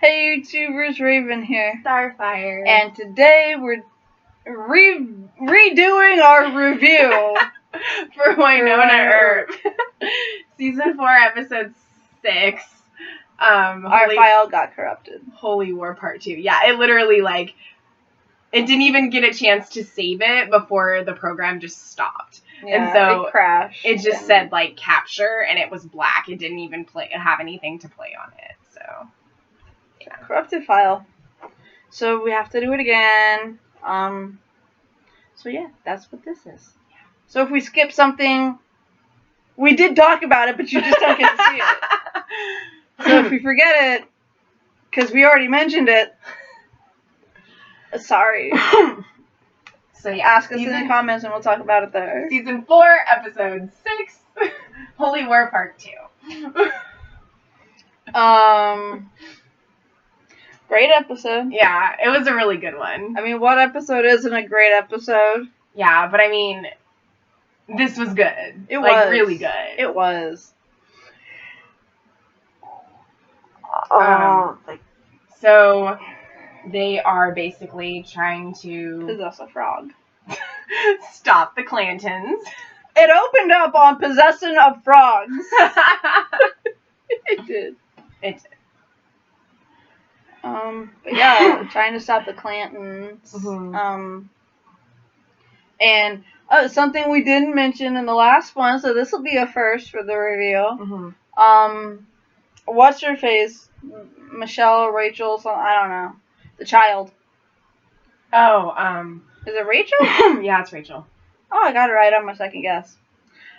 Hey YouTubers, Raven here. Starfire. And today we're redoing our review for Wynonna Earp. Season 4, episode 6. Our file got corrupted. Holy War Part 2. Yeah, it literally, it didn't even get a chance to save it before the program just stopped. Yeah, and so it crashed. It just said, capture, and it was black. It didn't even have anything to play on it, so... Yeah. Corrupted file. So we have to do it again. So yeah, that's what this is. Yeah. So if we skip something, we did talk about it, but you just don't get to see it. So if we forget it, because we already mentioned it, sorry. So yeah, ask us in the comments and we'll talk about it there. Season 4, episode 6, Holy War Part 2. Great episode. Yeah, it was a really good one. I mean, what episode isn't a great episode? Yeah, but I mean, this was good. It was. Really good. It was. So, they are basically trying to... possess a frog. Stop the Clantons. It opened up on possession of frogs. It did. It did. But yeah, trying to stop the Clantons. Mm-hmm. And something we didn't mention in the last one, so this will be a first for the review. Mm-hmm. What's her face? Michelle, Rachel, something, I don't know. The child. Oh, is it Rachel? Yeah, it's Rachel. Oh, I got it right on my second guess.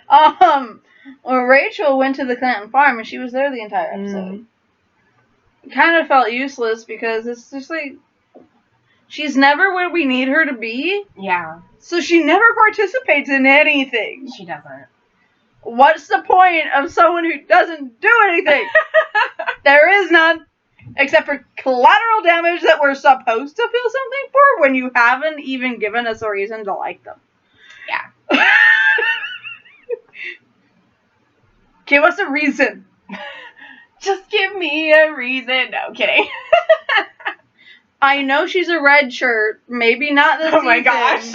Well, Rachel went to the Clanton farm and she was there the entire episode. It kind of felt useless because it's just she's never where we need her to be. Yeah. So she never participates in anything. She doesn't. What's the point of someone who doesn't do anything? There is none. Except for collateral damage that we're supposed to feel something for when you haven't even given us a reason to like them. Yeah. Give us a reason. Just give me a reason. No, kidding. I know she's a red shirt. Maybe not this season. Oh my gosh.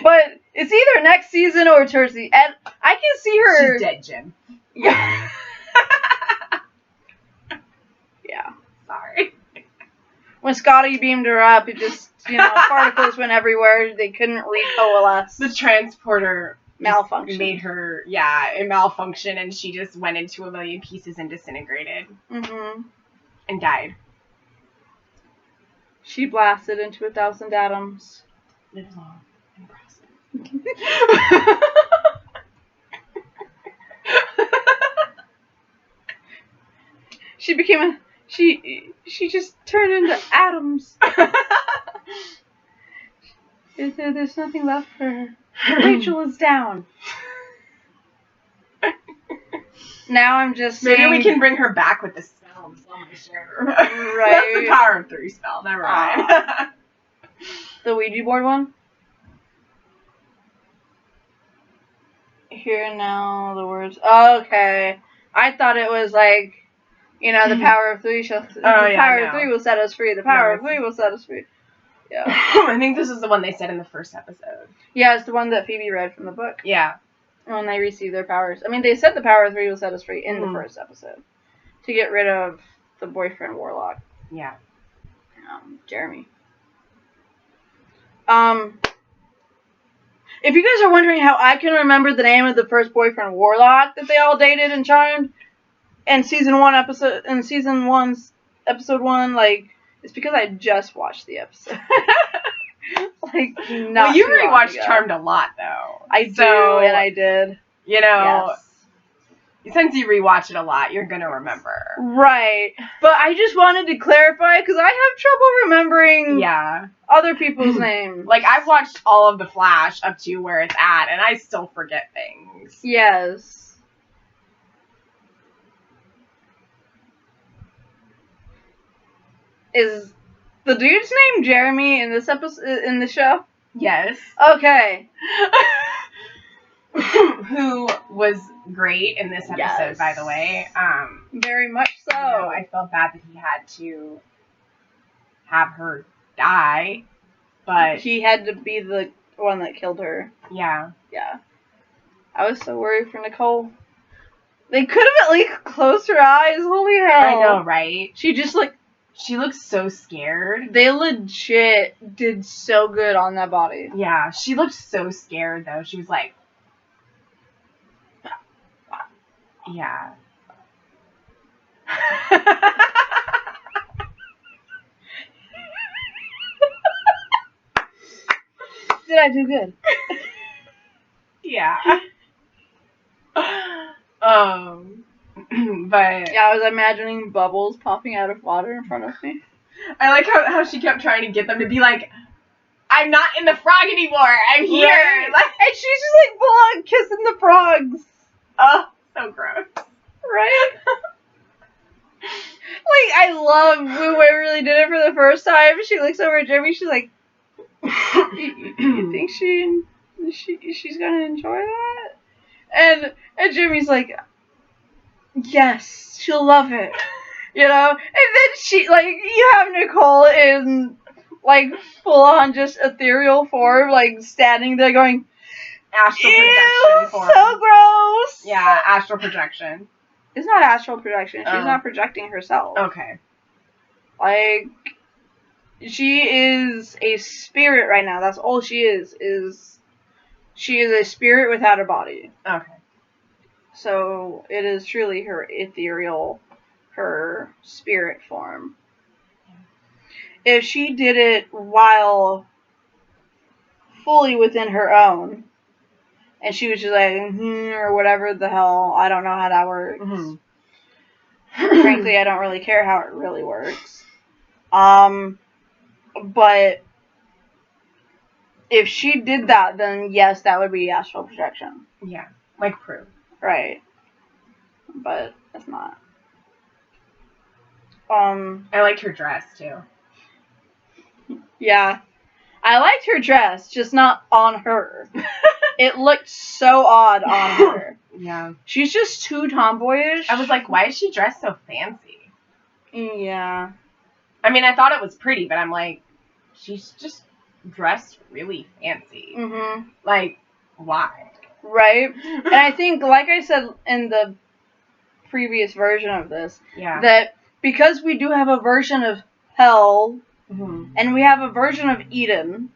But it's either next season or towards the end. I can see her. She's dead, Jim. Yeah. Yeah. Sorry. When Scotty beamed her up, it just, particles went everywhere. They couldn't recoalesce. The transporter malfunctioned. Made her, it malfunctioned, and she just went into a million pieces and disintegrated. Mm-hmm. And died. She blasted into 1,000 atoms. Live long and prosper. She became she just turned into atoms. There's nothing left for her. Rachel is down. Now I'm just maybe we can bring her back with the spell. Right. That's the Power of 3 spell. Never mind. The Ouija board one? Here and now, the words. Oh, okay. I thought it was the power of 3 shall... the power of 3 will set us free. The power of 3 will set us free. Yeah. I think this is the one they said in the first episode. Yeah, it's the one that Phoebe read from the book. Yeah. When they receive their powers. I mean, they said the power of 3 will set us free in the first episode. To get rid of the boyfriend warlock. Yeah. Jeremy. If you guys are wondering how I can remember the name of the first boyfriend warlock that they all dated and charmed in season 1's episode 1, it's because I just watched the episode. Well, you rewatched Charmed a lot, though. I do, and I did. Yes. Since you rewatch it a lot, you're gonna remember. Right. But I just wanted to clarify, because I have trouble remembering other people's names. I've watched all of The Flash up to where it's at, and I still forget things. Yes. Is the dude's name Jeremy in this episode, in the show? Yes. Okay. Who was great in this episode, Yes. by the way. Very much so. I felt bad that he had to have her die, but he had to be the one that killed her. Yeah. I was so worried for Nicole. They could have at least closed her eyes. Holy hell. I know, right? She looks so scared. They legit did so good on that body. Yeah, she looked so scared, though. She was like... Yeah. Did I do good? Yeah. But... Yeah, I was imagining bubbles popping out of water in front of me. I like how she kept trying to get them to be like, I'm not in the frog anymore. I'm here. Right. Like, and she's just like full on kissing the frogs. oh, so gross. Right? Like, I love when we really did it for the first time. She looks over at Jimmy. She's like, you think she's gonna enjoy that? And Jimmy's like, yes, she'll love it. You know? And then she, like, you have Nicole in, like, full on just ethereal form, like, standing there going, Astral ew, projection form. so gross. Yeah, astral projection. It's not astral projection. She's Oh. not projecting herself. Okay. Like, she is a spirit right now. That's all she is she is a spirit without a body. Okay. So it is truly her ethereal, her spirit form. If she did it while fully within her own, and she was just like, or whatever the hell, I don't know how that works. Mm-hmm. Frankly, I don't really care how it really works. But if she did that, then yes, that would be astral projection. Yeah, like proof. Right. But it's not. I liked her dress, too. Yeah. I liked her dress, just not on her. It looked so odd on her. Yeah. She's just too tomboyish. I was like, why is she dressed so fancy? Yeah. I mean, I thought it was pretty, but I'm like, she's just dressed really fancy. Mm-hmm. Like, why? Right? And I think, like I said in the previous version of this, Yeah. that because we do have a version of hell, Mm-hmm. and we have a version of Eden,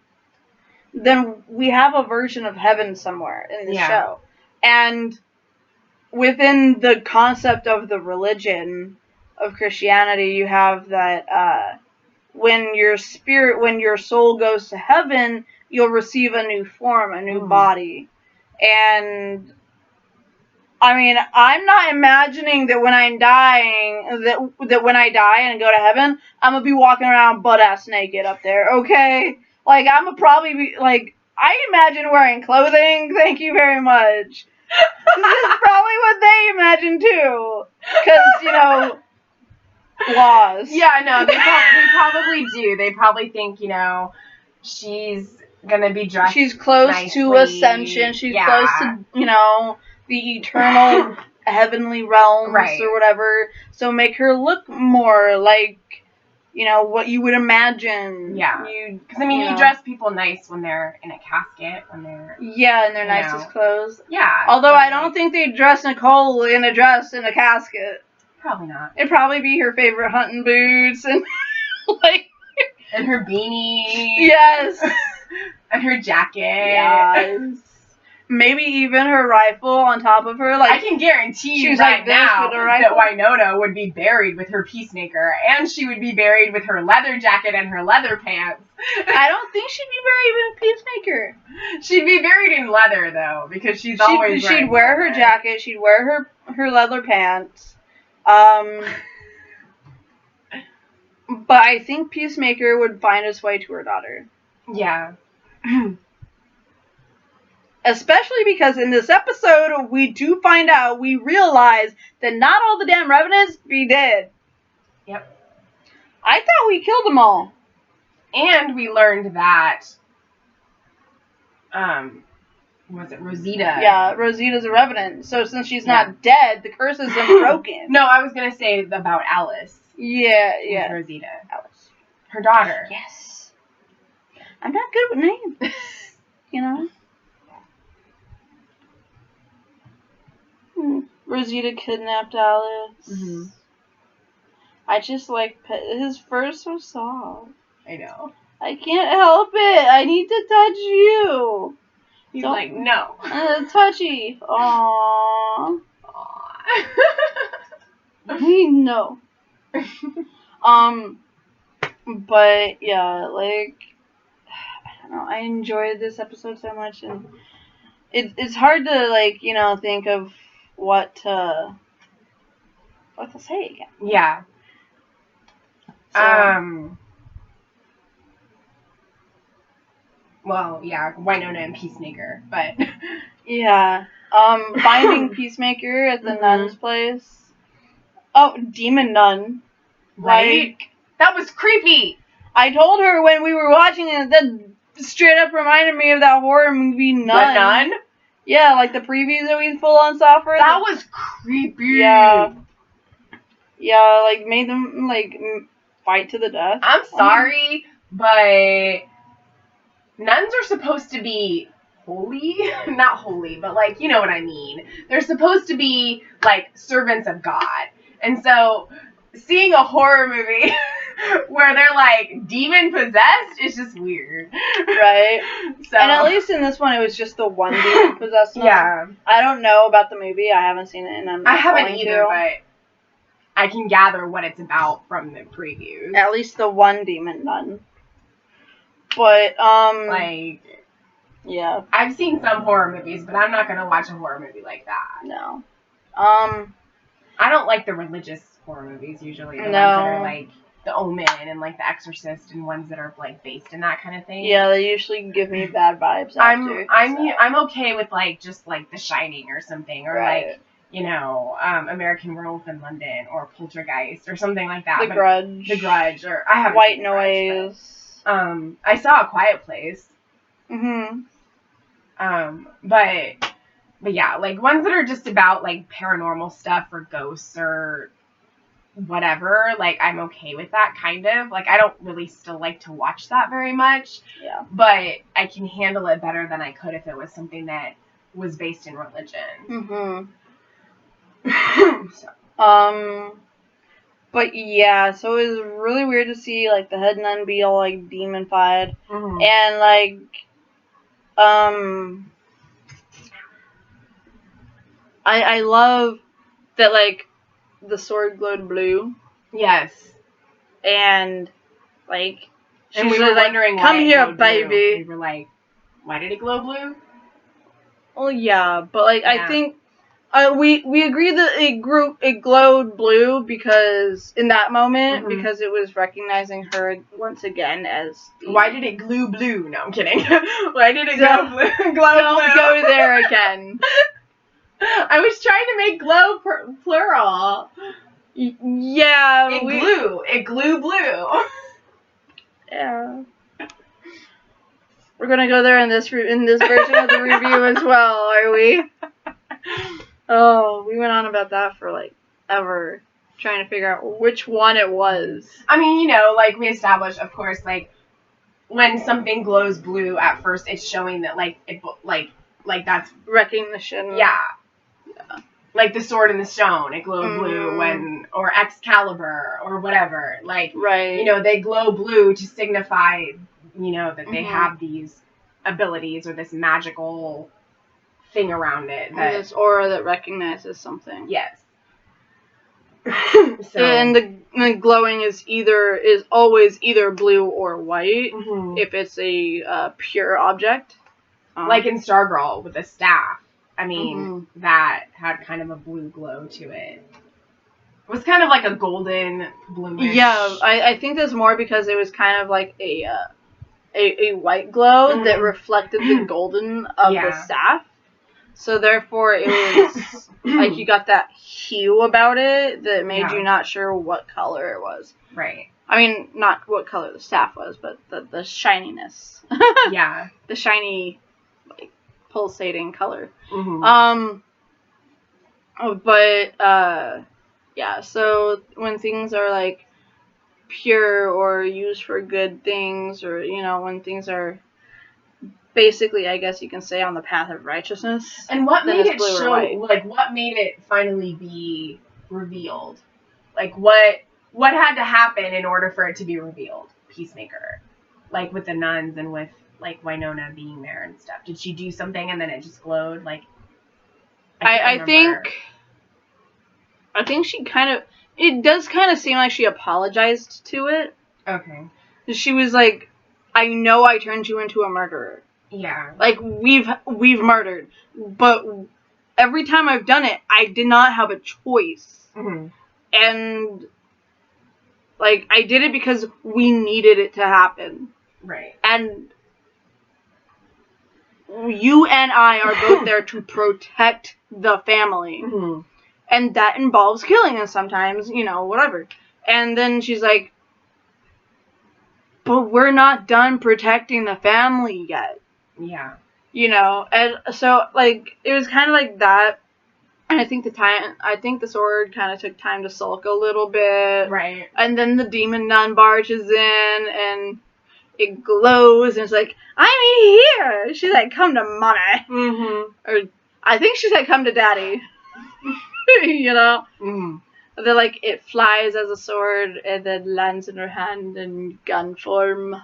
then we have a version of heaven somewhere in the show. And within the concept of the religion of Christianity, you have that when your soul goes to heaven, you'll receive a new form, a new body. And I mean, I'm not imagining that when I'm dying, that when I die and go to heaven, I'm gonna be walking around butt-ass naked up there, okay? Like, I'm gonna probably be, like, I imagine wearing clothing, thank you very much. This is probably what they imagine, too. Because, you know, laws. Yeah, no, they probably do. They probably think, you know, she's gonna be dressed She's close nicely. to ascension. She's close to, you know, the eternal heavenly realms or whatever. So make her look more like, you know, what you would imagine. Yeah. Because, I mean, you dress people nice when they're in a casket, when they're... Yeah, in their nicest clothes. Yeah. Although I don't think they'd dress Nicole in a dress in a casket. Probably not. It'd probably be her favorite hunting boots and, like... And her beanie. Yes. And her jacket. Yes. Maybe even her rifle on top of her. Like, I can guarantee you right now that Wynonna would be buried with her peacemaker, and she would be buried with her leather jacket and her leather pants. I don't think she'd be buried with peacemaker. She'd be buried in leather, though, because she'd wear her jacket. She'd wear her leather pants. But I think Peacemaker would find his way to her daughter. Yeah. Especially because in this episode, we realize that not all the damn Revenants be dead. Yep. I thought we killed them all. And we learned that Was it Rosita? Yeah, Rosita's a revenant. So since she's Yeah. not dead, the curse isn't broken. No, I was gonna say about Alice. Yeah. With Rosita. Alice. Her daughter. Yes. I'm not good with names. You know? Rosita kidnapped Alice. Mm-hmm. I just like his fur's so soft. I know. I can't help it. I need to touch you. He's like, no. Touchy. Aww. No. But yeah, like, I don't know. I enjoyed this episode so much, and it's hard to, like, you know, think of what to say again. Yeah. So, well, yeah, Wynonna and Peacemaker, but yeah. Finding Peacemaker at the nun's place. Oh, demon nun. Right? Like, that was creepy. I told her when we were watching it, that straight up reminded me of that horror movie Nun. The Nun? Yeah, like the previews that we full on saw for it. That was creepy. Yeah. Yeah, like made them like fight to the death. I'm sorry, but nuns are supposed to be holy. Not holy, but like, you know what I mean. They're supposed to be like servants of God. And so seeing a horror movie where they're like demon possessed is just weird. Right. So, and at least in this one it was just the one demon possessed one. Yeah. I don't know about the movie. I haven't seen it, and I haven't either, but I can gather what it's about from the previews. At least the one demon nun. But like, yeah. I've seen some horror movies, but I'm not gonna watch a horror movie like that. No. I don't like the religious horror movies usually. The ones that are like The Omen and like The Exorcist and ones that are like based in that kind of thing. Yeah, they usually give me bad vibes after. I'm okay with like just like The Shining or something, or like, you know, American Werewolf in London or Poltergeist or something like that. The Grudge, or I have White Noise. I saw A Quiet Place. Mhm. But yeah, like ones that are just about like paranormal stuff or ghosts or whatever, like I'm okay with that kind of. Like I don't really still like to watch that very much. Yeah. But I can handle it better than I could if it was something that was based in religion. So. But yeah, so it was really weird to see like the head nun be all like demonified, and like I love that like the sword glowed blue. Yes. And like and we were wondering like, come why here, it baby. Blue. We were like, why did it glow blue? Well, yeah, but like I think we agreed that it glowed blue because in that moment because it was recognizing her once again as. Why did it glue blue? No, I'm kidding. Why did it glow blue? Don't go there again. I was trying to make glow plural. Yeah, It glue blue. Yeah. We're gonna go there in this version of the review as well, are we? Oh, we went on about that for like ever, trying to figure out which one it was. I mean, you know, like we established, of course, like when something glows blue at first, it's showing that like it like that's recognition. Yeah. Like the sword and the stone, it glowed blue or Excalibur or whatever. Like, you know, they glow blue to signify, you know, that they have these abilities or this magical thing around it. Or this aura that recognizes something. Yes. And the glowing is always either blue or white if it's a pure object. Like in Stargirl with the staff. I mean, that had kind of a blue glow to it. It was kind of like a golden bluish. Yeah, I think that's more because it was kind of like a white glow that reflected the golden of the staff. So therefore it was like you got that hue about it that made you not sure what color it was. Right. I mean, not what color the staff was, but the shininess. Yeah. The shiny, like, pulsating color. Mhm. Yeah, so when things are like pure or used for good things, or when things are basically, I guess you can say, on the path of righteousness, And what then made it's it blue or show? white. Like, what made it finally be revealed? Like, what had to happen in order for it to be revealed? Peacemaker, like with the nuns and with like Wynonna being there and stuff. Did she do something and then it just glowed? Like, I think she kind of. It does kind of seem like she apologized to it. Okay. She was like, "I know I turned you into a murderer. Yeah. Like we've murdered, but every time I've done it, I did not have a choice, and like I did it because we needed it to happen. Right. And you and I are both there to protect the family." And that involves killing us sometimes, whatever. And then she's like, "But we're not done protecting the family yet." Yeah. And so, like, it was kind of like that. And I think the sword kind of took time to sulk a little bit. Right. And then the demon nun barges in, and it glows, and it's like, "I'm here!" She's like, "Come to mommy." Or, I think she said, "Come to daddy." Then, like, it flies as a sword and then lands in her hand in gun form.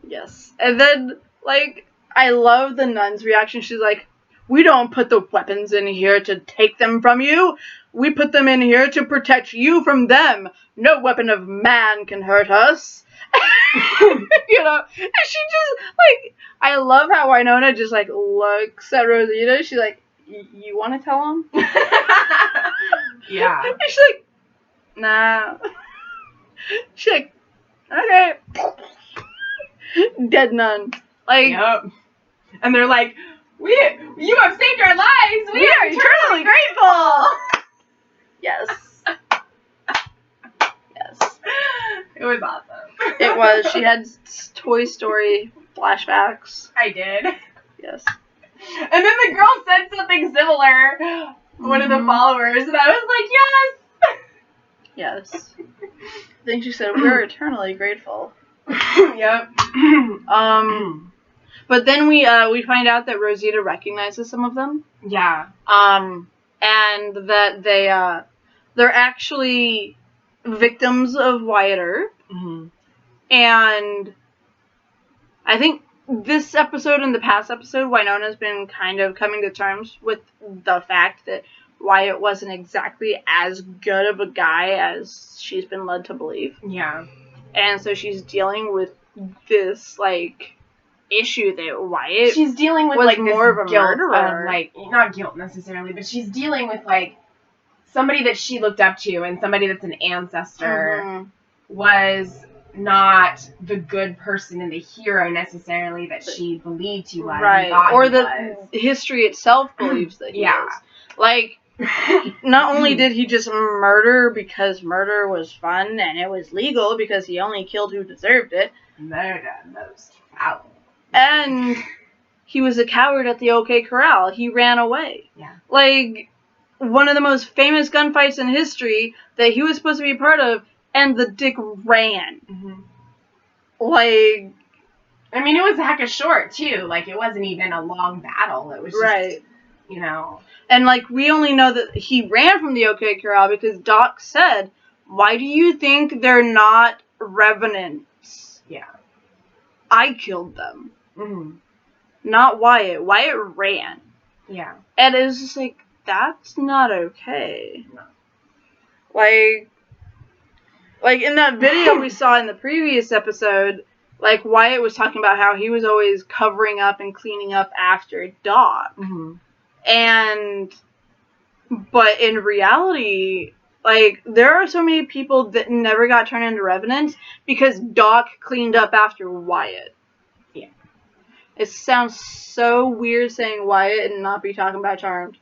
Yes. And then, like, I love the nun's reaction. She's like, "We don't put the weapons in here to take them from you. We put them in here to protect you from them. No weapon of man can hurt us." And she just, like, I love how Wynonna just, like, looks at Rosita. She's like, "You want to tell him?" Yeah. And she's like, "Nah." She's like, "Okay." Dead nun. Like, yep. And they're like, you have saved our lives. We are eternally grateful. Yes. Yes. It was awesome. It was. She had Toy Story flashbacks. I did. Yes. And then the girl said something similar. One of the followers, and I was like, yes. Yes. I think she said, "We're eternally grateful." Yep. But then we find out that Rosita recognizes some of them. Yeah. And that they're actually victims of Wyatt Earp. And I think this episode and the past episode, Wynonna's been kind of coming to terms with the fact that Wyatt wasn't exactly as good of a guy as she's been led to believe. Yeah. And so she's dealing with this, like, issue that Wyatt she's dealing with was like more this of a guilt murderer. of, like, not guilt necessarily, but she's dealing with like somebody that she looked up to and somebody that's an ancestor was not the good person and the hero necessarily that she believed he was. Right. Or the history itself believes that he is. Like, not only did he just murder because murder was fun and it was legal because he only killed who deserved it. Murder most foul. And he was a coward at the OK Corral. He ran away. Yeah. Like, one of the most famous gunfights in history that he was supposed to be part of, and the dick ran. Like, I mean, it was hecka short, too. Like, it wasn't even a long battle. It was just, And, like, we only know that he ran from the OK Corral because Doc said, "Why do you think they're not revenants?" Yeah. I killed them. Not Wyatt. Wyatt ran. Yeah. And it was just like, that's not okay. No. Like in that video we saw in the previous episode, like, Wyatt was talking about how he was always covering up and cleaning up after Doc. But in reality, like, there are so many people that never got turned into revenants because Doc cleaned up after Wyatt. Yeah. It sounds so weird saying Wyatt and not be talking about Charmed.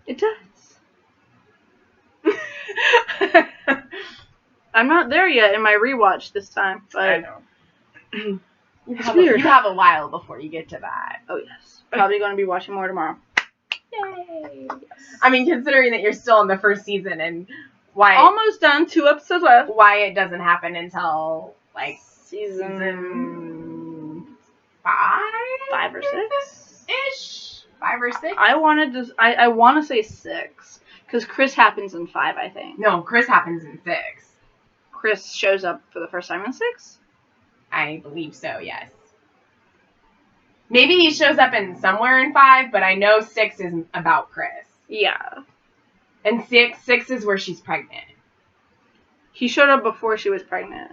It does. I'm not there yet in my rewatch this time, but I know. You have a while before you get to that. Oh, yes. Probably going to be watching more tomorrow. Yay. Yes. I mean, considering that you're still in the first season and why... Almost done. 2 episodes left. Why it doesn't happen until, like, season 5? 5 or 6? Ish. 5 or 6? I want to say 6. Because Chris happens in 5, I think. No, Chris happens in 6. Chris shows up for the first time in 6? I believe so, yes. Maybe he shows up in somewhere in 5, but I know 6 is about Chris. Yeah. And 6 is where she's pregnant. He showed up before she was pregnant.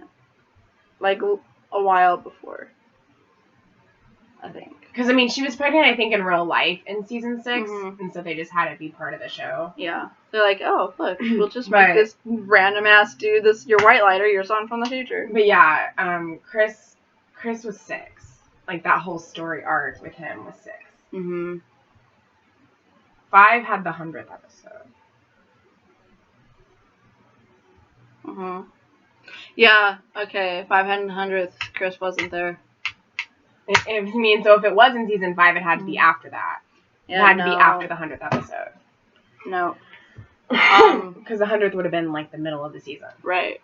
Like, a while before. I think. Because, I mean, she was pregnant, I think, in real life in season 6, and so they just had to be part of the show. Yeah. They're like, oh, look, we'll just make this random-ass dude your white lighter, your son from the future. But yeah, Chris was 6. Like, that whole story arc with him was 6. 5 had the 100th episode. Yeah, okay, 5 had the 100th, Chris wasn't there. I mean, so if it was in season 5, it had to be after that. It had to be after the 100th episode. No. Because the 100th would have been, like, the middle of the season. Right.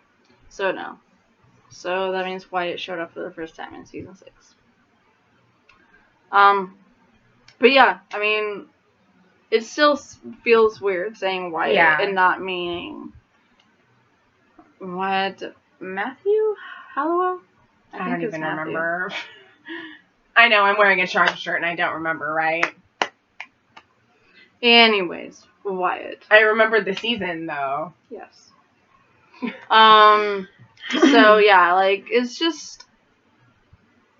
So, no. So, that means Wyatt showed up for the first time in season 6. But yeah, I mean, it still feels weird saying Wyatt and not meaning... What? Matthew Hallowell? I don't even remember. I know, I'm wearing a Charm shirt and I don't remember, right? Anyways, Wyatt. I remember the season, though. Yes. So, yeah, like, it's just,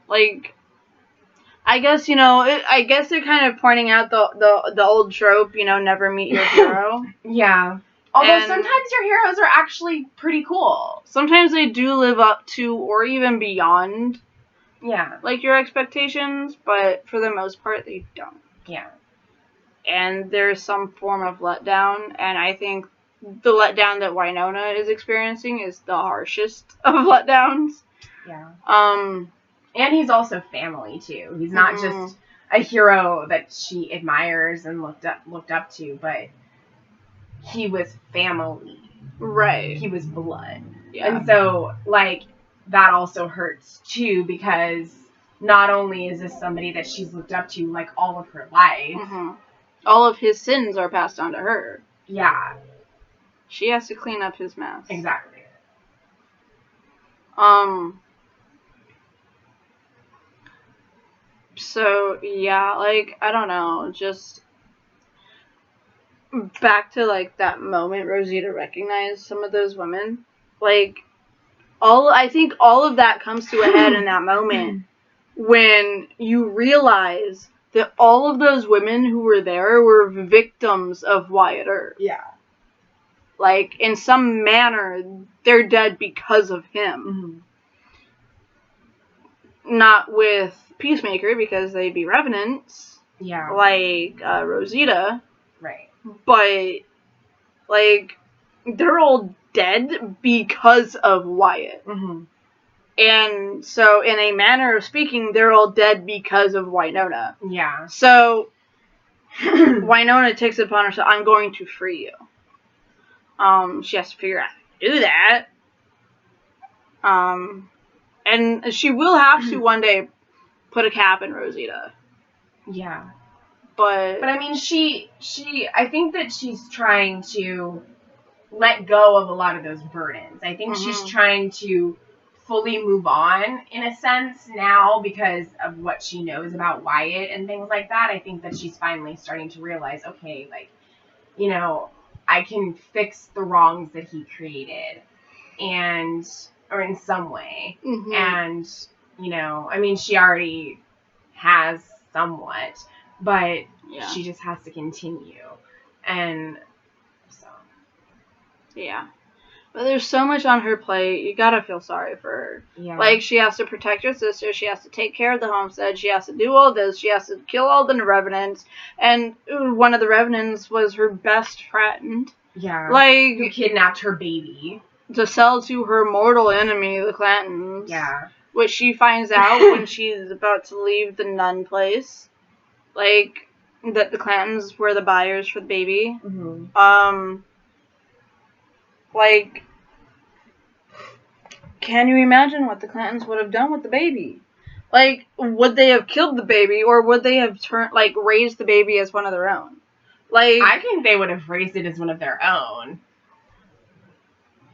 like, I guess, you know, I guess they're kind of pointing out the old trope, you know, never meet your hero. Yeah. Although sometimes your heroes are actually pretty cool. Sometimes they do live up to, or even beyond, like, your expectations, but for the most part, they don't. Yeah. And there's some form of letdown, and I think the letdown that Wynonna is experiencing is the harshest of letdowns. Yeah. And he's also family, too. He's not just a hero that she admires and looked up to, but he was family. Right. He was blood. Yeah. And so, like, that also hurts, too, because not only is this somebody that she's looked up to, like, all of her life. All of his sins are passed on to her. Yeah. She has to clean up his mess. Exactly. So, yeah, like, I don't know, just back to, like, that moment Rosita recognized some of those women. Like, I think all of that comes to a head in that moment when you realize that all of those women who were there were victims of Wyatt Earp. Yeah. Like, in some manner, they're dead because of him. Not with Peacemaker, because they'd be revenants. Yeah. Like, Rosita. Right. But, like, they're all dead because of Wyatt. And so, in a manner of speaking, they're all dead because of Wynonna. Yeah. So, Wynonna takes it upon herself, I'm going to free you. She has to figure out how to do that. And she will have to one day put a cap in Rosita. Yeah. But I mean, I think that she's trying to let go of a lot of those burdens. I think she's trying to fully move on, in a sense, now because of what she knows about Wyatt and things like that. I think that she's finally starting to realize, okay, like, you know, I can fix the wrongs that he created, or in some way. And, you know, I mean, she already has somewhat, but she just has to continue. And so. Yeah. But there's so much on her plate, you gotta feel sorry for her. Yeah. Like, she has to protect her sister, she has to take care of the homestead, she has to do all this, she has to kill all the revenants, and one of the revenants was her best friend. Yeah. Like, who kidnapped her baby. To sell to her mortal enemy, the Clantons. Yeah. what she finds out when she's about to leave the nun place, like, that the Clantons were the buyers for the baby. Mm-hmm. Like, can you imagine what the Clantons would have done with the baby? Like, would they have killed the baby, or would they have raised the baby as one of their own? Like, I think they would have raised it as one of their own.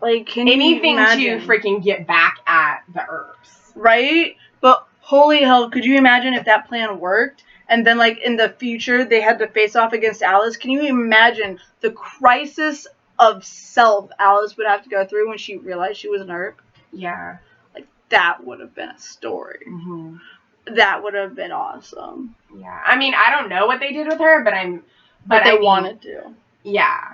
Like, can anything you imagine? to freaking get back at the Earps, right? But holy hell, could you imagine if that plan worked? And then, like, in the future, they had to face off against Alice. Can you imagine the crisis of self Alice would have to go through when she realized she was an Earp? Yeah. Like, that would have been a story. Mm-hmm. That would have been awesome. Yeah. I mean, I don't know what they did with her, but they wanted to. Yeah.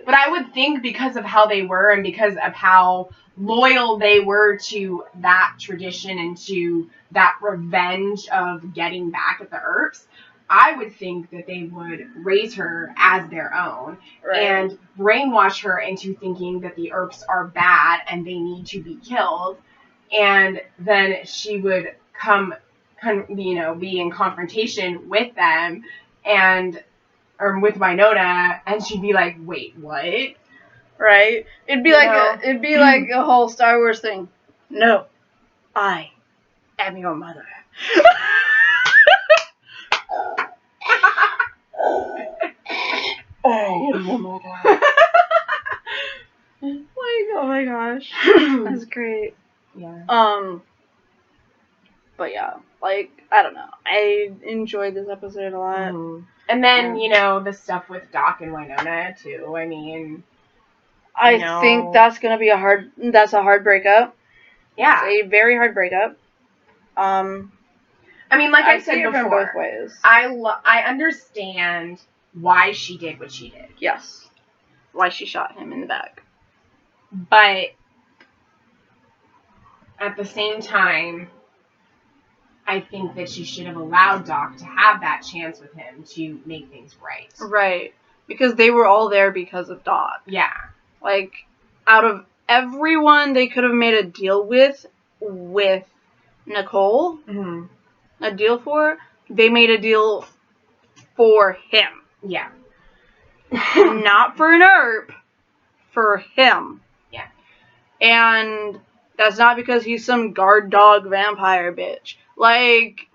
But I would think because of how they were and because of how loyal they were to that tradition and to that revenge of getting back at the Earps, I would think that they would raise her as their own and brainwash her into thinking that the Earps are bad and they need to be killed. And then she would be in confrontation with them or with Wynonna, and she'd be like, "Wait, what?" Right? It'd be like a whole Star Wars thing. No, I am your mother. I am your mother. Oh my gosh, that's great. Yeah. But yeah, like, I don't know. I enjoyed this episode a lot. Mm-hmm. And then, the stuff with Doc and Wynonna, too. I mean... I think that's gonna be a hard breakup. Yeah. It's a very hard breakup. I mean, like I said before, from both ways. I understand why she did what she did. Yes. Why she shot him in the back. But at the same time, I think that she should have allowed Doc to have that chance with him to make things right. Right. Because they were all there because of Doc. Yeah. Like, out of everyone they could have made a deal with Nicole, a deal for, they made a deal for him. Yeah. Not for an Earp, for him. Yeah. And that's not because he's some guard dog vampire bitch. Like,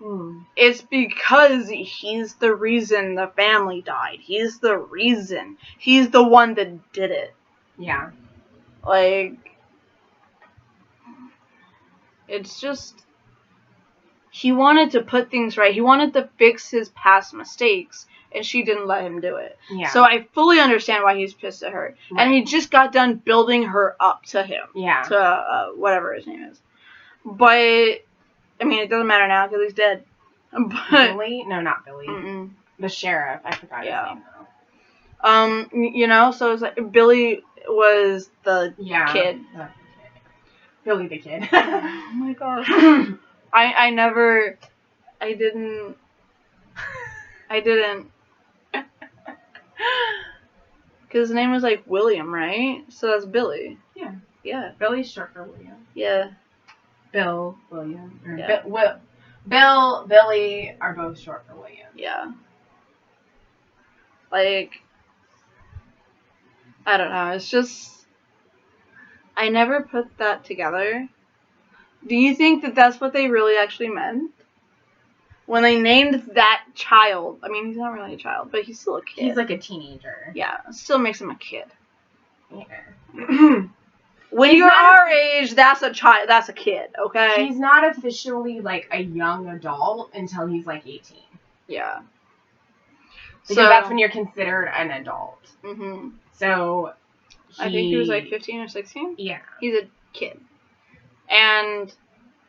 it's because he's the reason the family died. He's the reason. He's the one that did it. Yeah. Like, it's just, he wanted to put things right. He wanted to fix his past mistakes, and she didn't let him do it. Yeah. So I fully understand why he's pissed at her. Right. And he just got done building her up to him. Yeah. To whatever his name is. But, I mean, it doesn't matter now because he's dead. But, Billy? No, not Billy. Mm-mm. The sheriff. I forgot his name, though. So it's like Billy was the kid. Billy the kid. Oh my gosh. I didn't. Because his name was like William, right? So that's Billy. Yeah. Yeah. Billy's short for William. Yeah. Bill, William. Yeah. Bill, Billy are both short for William. Yeah. Like, I don't know. It's just, I never put that together. Do you think that that's what they really actually meant? When they named that child, I mean, he's not really a child, but he's still a kid. He's like a teenager. Yeah, it still makes him a kid. Yeah. When you're our age, that's a child. That's a kid, okay? He's not officially, like, a young adult until he's, like, 18. Yeah. Because that's when you're considered an adult. Mm-hmm. So, I think he was, like, 15 or 16? Yeah. He's a kid. And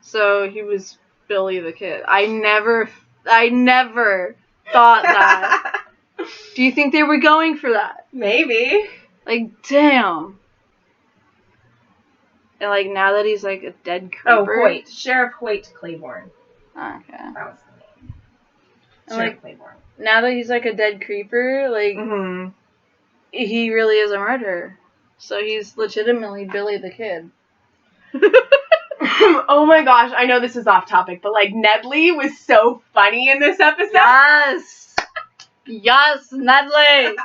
so he was Billy the kid. I never thought that. Do you think they were going for that? Maybe. Like, damn. And, like, now that he's, like, a dead creeper. Oh, Hoyt. Sheriff Hoyt Claiborne. Okay. That was the name. And, Sheriff like, Claiborne. Now that he's, like, a dead creeper, like, he really is a murderer. So he's legitimately Billy the kid. Oh my gosh, I know this is off topic, but like Nedley was so funny in this episode. Yes. Yes, Nedley.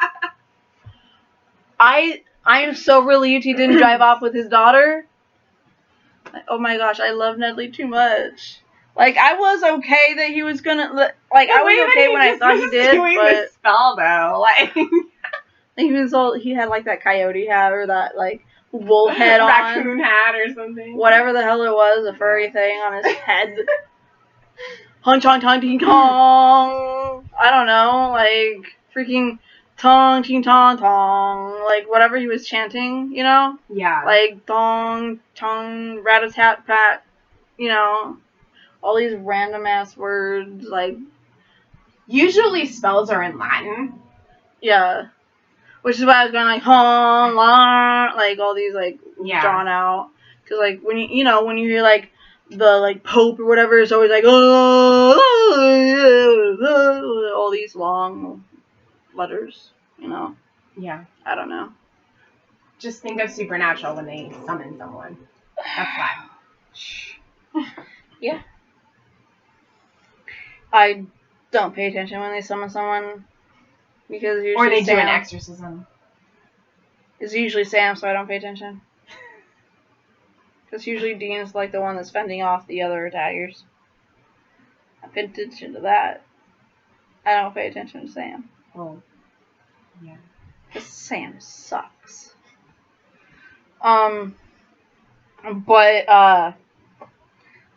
I am so relieved he didn't drive off with his daughter. Oh my gosh, I love Nedley too much. Like, I was okay that he was gonna, like, I was okay when I thought he did, but the spell though, like he had like that coyote hat or that like wolf head on, raccoon hat or something, whatever the hell it was, a furry thing on his head. Hong chong tong ting tong. I don't know, like freaking tong ting tong tong, like whatever he was chanting, you know? Yeah. Like dong tong rat a tat pat, you know? All these random ass words, like usually spells are in Latin. Yeah. Which is why I was going like hong la, like all these like drawn out, because like when when you hear like the like Pope or whatever, it's always like all these long letters, you know. Yeah. I don't know. Just think of Supernatural when they summon someone. That's why. Yeah. I don't pay attention when they summon someone, because usually or they Sam do an exorcism. It's usually Sam, so I don't pay attention. Because usually Dean's like the one that's fending off the other attackers. I pay attention to that. I don't pay attention to Sam. Oh. Yeah. Because Sam sucks. But,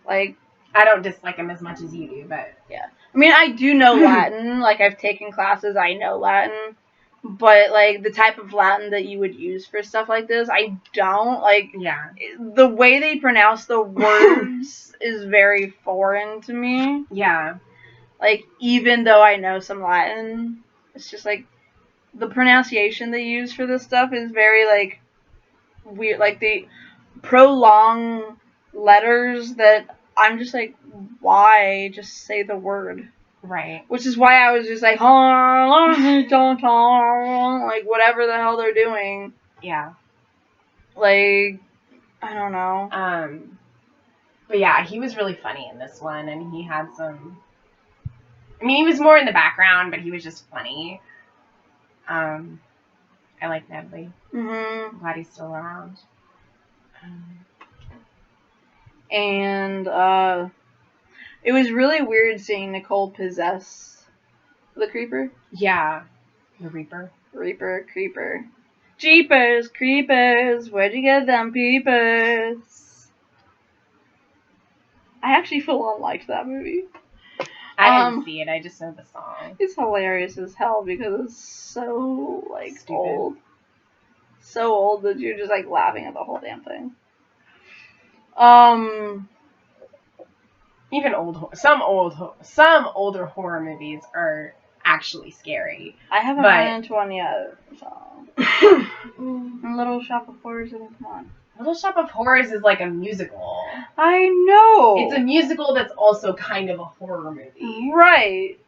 like... I don't dislike him as much as you do, but... Yeah. I mean, I do know Latin. Like, I've taken classes, I know Latin. But, like, the type of Latin that you would use for stuff like this, I don't. Like, yeah. The way they pronounce the words is very foreign to me. Yeah. Like, even though I know some Latin, it's just, like, the pronunciation they use for this stuff is very, like, weird. Like, they prolong letters that I'm just like, why just say the word? Right. Which is why I was just like, like, whatever the hell they're doing. Yeah. Like, I don't know. But yeah, he was really funny in this one, and he had some... I mean, he was more in the background, but he was just funny. I like Nedley. Mm-hmm. I'm glad he's still around. And, it was really weird seeing Nicole possess the creeper. Yeah. The Reaper. Creeper. Jeepers, creepers, where'd you get them peepers? I actually full on liked that movie. I didn't see it, I just know the song. It's hilarious as hell because it's so, like, stupid. old. So old that you're just, like, laughing at the whole damn thing. Even some older horror movies are actually scary. I haven't run into one yet, so. Little Shop of Horrors, come on. Little Shop of Horrors is like a musical. I know. It's a musical that's also kind of a horror movie. Right.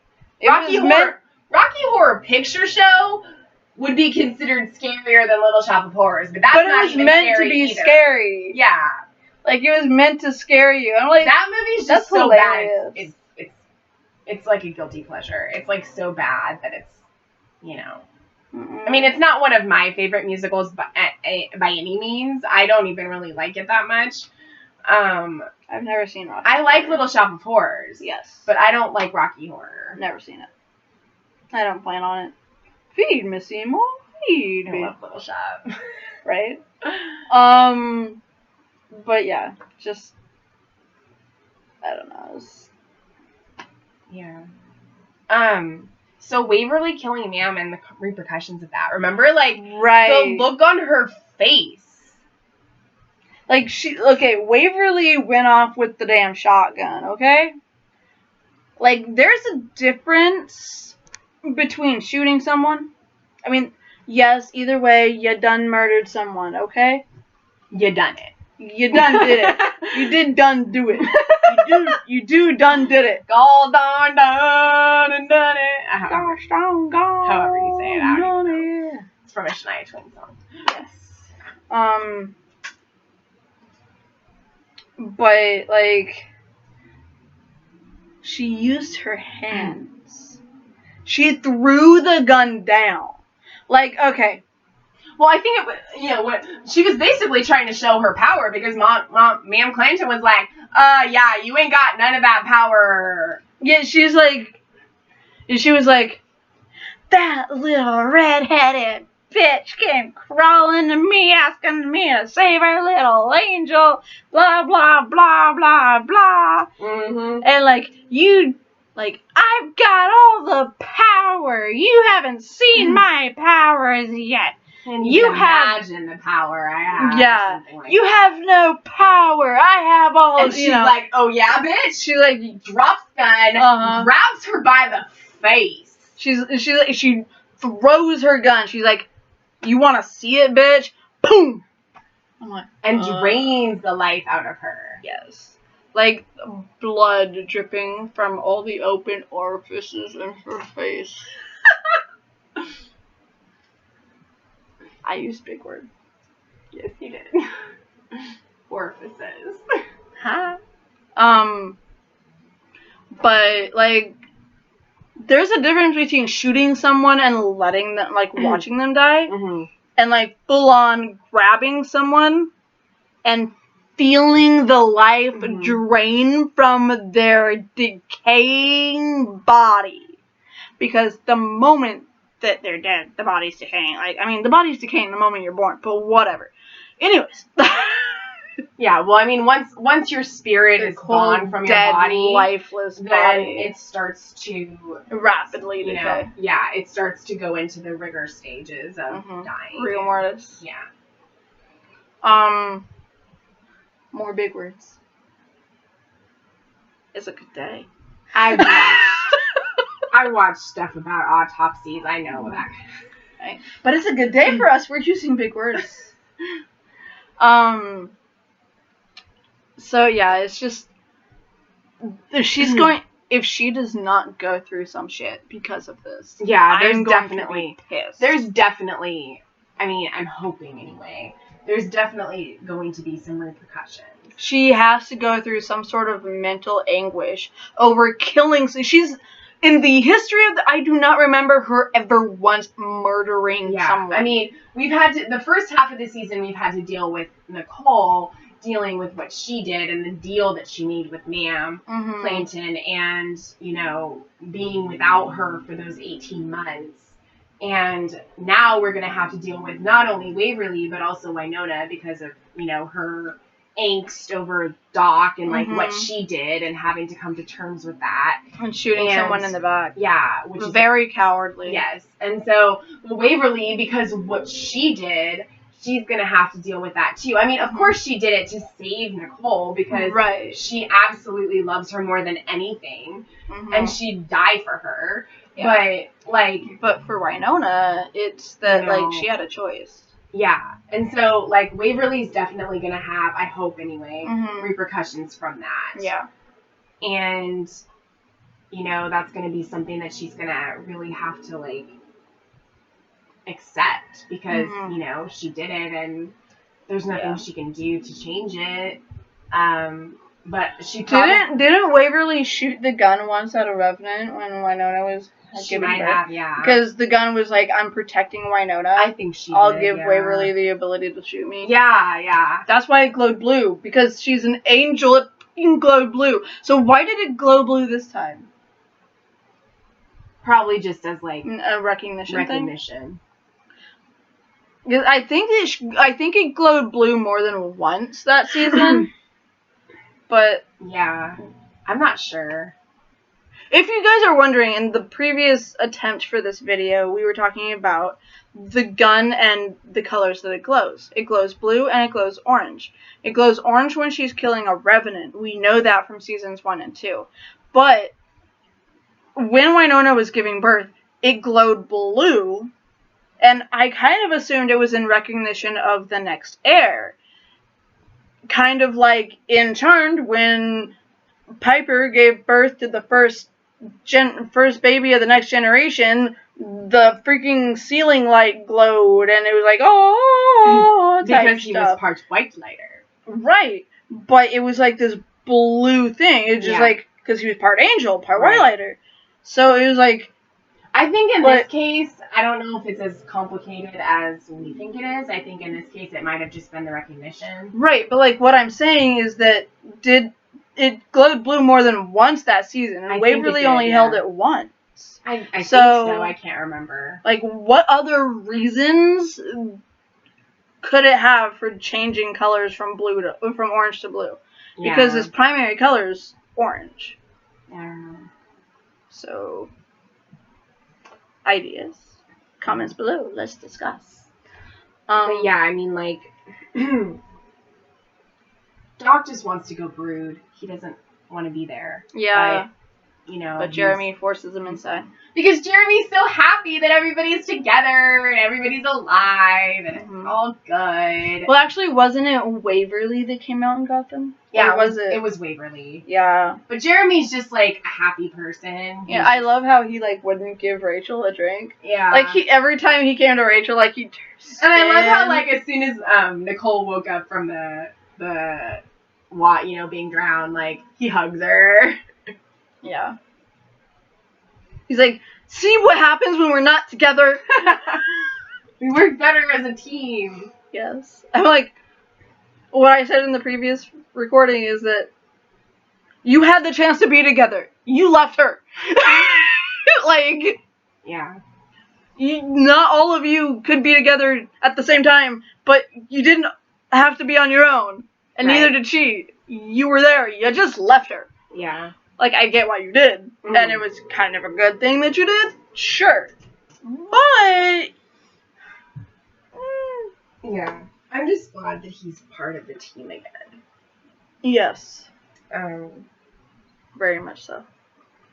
Rocky Horror Picture Show would be considered scarier than Little Shop of Horrors, but that's not even scary. But it was meant to be either. Scary. Yeah. Like, it was meant to scare you. I'm like, that movie's just so hilarious. Bad. It's like a guilty pleasure. It's like so bad that it's, you know. Mm-mm. I mean, it's not one of my favorite musicals by any means. I don't even really like it that much. I've never seen Rocky. I like Little Shop of Horrors. Yes. But I don't like Rocky Horror. Never seen it. I don't plan on it. Feed me, Seymour. Feed me. I love Little Shop. Right? But yeah, just, I don't know. Yeah. So Waverly killing Ma'am and the repercussions of that. Remember, like, the look on her face. Like, Waverly went off with the damn shotgun, okay? Like, there's a difference between shooting someone. I mean, yes, either way, you done murdered someone, okay? You done it. You done did it. You did done do it. You do done did it. Gone done and done it. Gosh darn gone. However you say it, I don't even know. It's from a Shania Twain song. Yes. but like she used her hands. She threw the gun down. Like, okay. Well, I think it was, what she was basically trying to show her power because Ma'am Clanton was like, yeah, you ain't got none of that power. Yeah, she was like, that little red-headed bitch came crawling to me asking me to save her little angel, blah, blah, blah, blah, blah. Mm-hmm. And I've got all the power. You haven't seen my powers yet. And you can imagine the power I have. Yeah. You have no power. I have all. And she's like, oh yeah, bitch. She like drops gun, grabs her by the face. She throws her gun. She's like, you want to see it, bitch? Boom. I'm like, and drains the life out of her. Yes. Like blood dripping from all the open orifices in her face. I used big words. Yes, you did. Orifices. Huh? But like, there's a difference between shooting someone and letting them, like, watching them die, and like full on grabbing someone and feeling the life drain from their decaying body. Because the moment that they're dead, the body's decaying. Like, I mean, the body's decaying the moment you're born, but whatever. Anyways. Yeah, well, I mean, once your spirit is gone from your body, lifeless then body, it starts to rapidly decay. It starts to go into the rigor stages of dying. Rigor mortis. Yeah. More big words. It's a good day. I watched stuff about autopsies. I know that. Right. But it's a good day for us. We're using big words. So yeah, it's just if she does not go through some shit because of this. Yeah, there's definitely I mean, I'm hoping anyway. There's definitely going to be some repercussions. She has to go through some sort of mental anguish over killing. So she's in the history of I do not remember her ever once murdering someone. I mean, we've had to, the first half of the season we've had to deal with Nicole dealing with what she did and the deal that she made with Ma'am Clanton and, being without her for those 18 months. And now we're going to have to deal with not only Waverly, but also Wynonna because of, her angst over Doc and, what she did and having to come to terms with that. And shooting someone in the back. Yeah. Which is very cowardly. Yes. And so Waverly, because of what she did, she's going to have to deal with that too. I mean, of course she did it to save Nicole because she absolutely loves her more than anything. And she'd die for her. Yeah. But for Wynonna, it's that, she had a choice. Yeah. And so, Waverly's definitely going to have, I hope anyway, repercussions from that. Yeah. And, that's going to be something that she's going to really have to, accept because, she did it and there's nothing she can do to change it. But she didn't Waverly shoot the gun once at a Revenant when Wynonna was giving birth? Because the gun was like, I'm protecting Wynonna. I think I'll give Waverly the ability to shoot me. Yeah. That's why it glowed blue, because she's an angel. It fucking glowed blue. So why did it glow blue this time? Probably just as a recognition thing. I think it glowed blue more than once that season. But yeah, I'm not sure. If you guys are wondering, in the previous attempt for this video, we were talking about the gun and the colors that it glows. It glows blue and it glows orange. It glows orange when she's killing a Revenant. We know that from seasons 1 and 2. But when Wynonna was giving birth, it glowed blue, and I kind of assumed it was in recognition of the next heir. Kind of like in Charmed when Piper gave birth to the first baby of the next generation, the freaking ceiling light glowed and it was like, oh, because he was part white lighter. Right. but it was like this blue thing. It was just like, because he was part angel, part Whitelighter. So it was like, I think in this case, I don't know if it's as complicated as we think it is. I think in this case, it might have just been the recognition. Right, but like what I'm saying is that it glowed blue more than once that season, and Waverly only held it once. I think so. I can't remember. Like, what other reasons could it have for changing colors from orange to blue? Yeah. Because his primary color is orange. I don't know. So, ideas, comments below. Let's discuss. But yeah, I mean, like, Doc just wants to go brood. He doesn't want to be there. Yeah. But, you know. But Jeremy forces him inside. Because Jeremy's so happy that everybody's together and everybody's alive and it's all good. Well, actually, wasn't it Waverly that came out and got them? Yeah, it was Waverly. Yeah. But Jeremy's just, like, a happy person. Yeah, I love how he, like, wouldn't give Rachel a drink. Yeah. Like, every time he came to Rachel, like, he'd And I love how, like, as soon as Nicole woke up from the being drowned, like, he hugs her. Yeah. He's like, see what happens when we're not together? We work better as a team. Yes. I'm like, what I said in the previous recording is that you had the chance to be together. You left her. Like, yeah. Not all of you could be together at the same time, but you didn't have to be on your own. And neither did she. You were there. You just left her. Yeah. Like, I get why you did. And it was kind of a good thing that you did. Sure. But... yeah. I'm just glad that he's part of the team again. Yes. Very much so.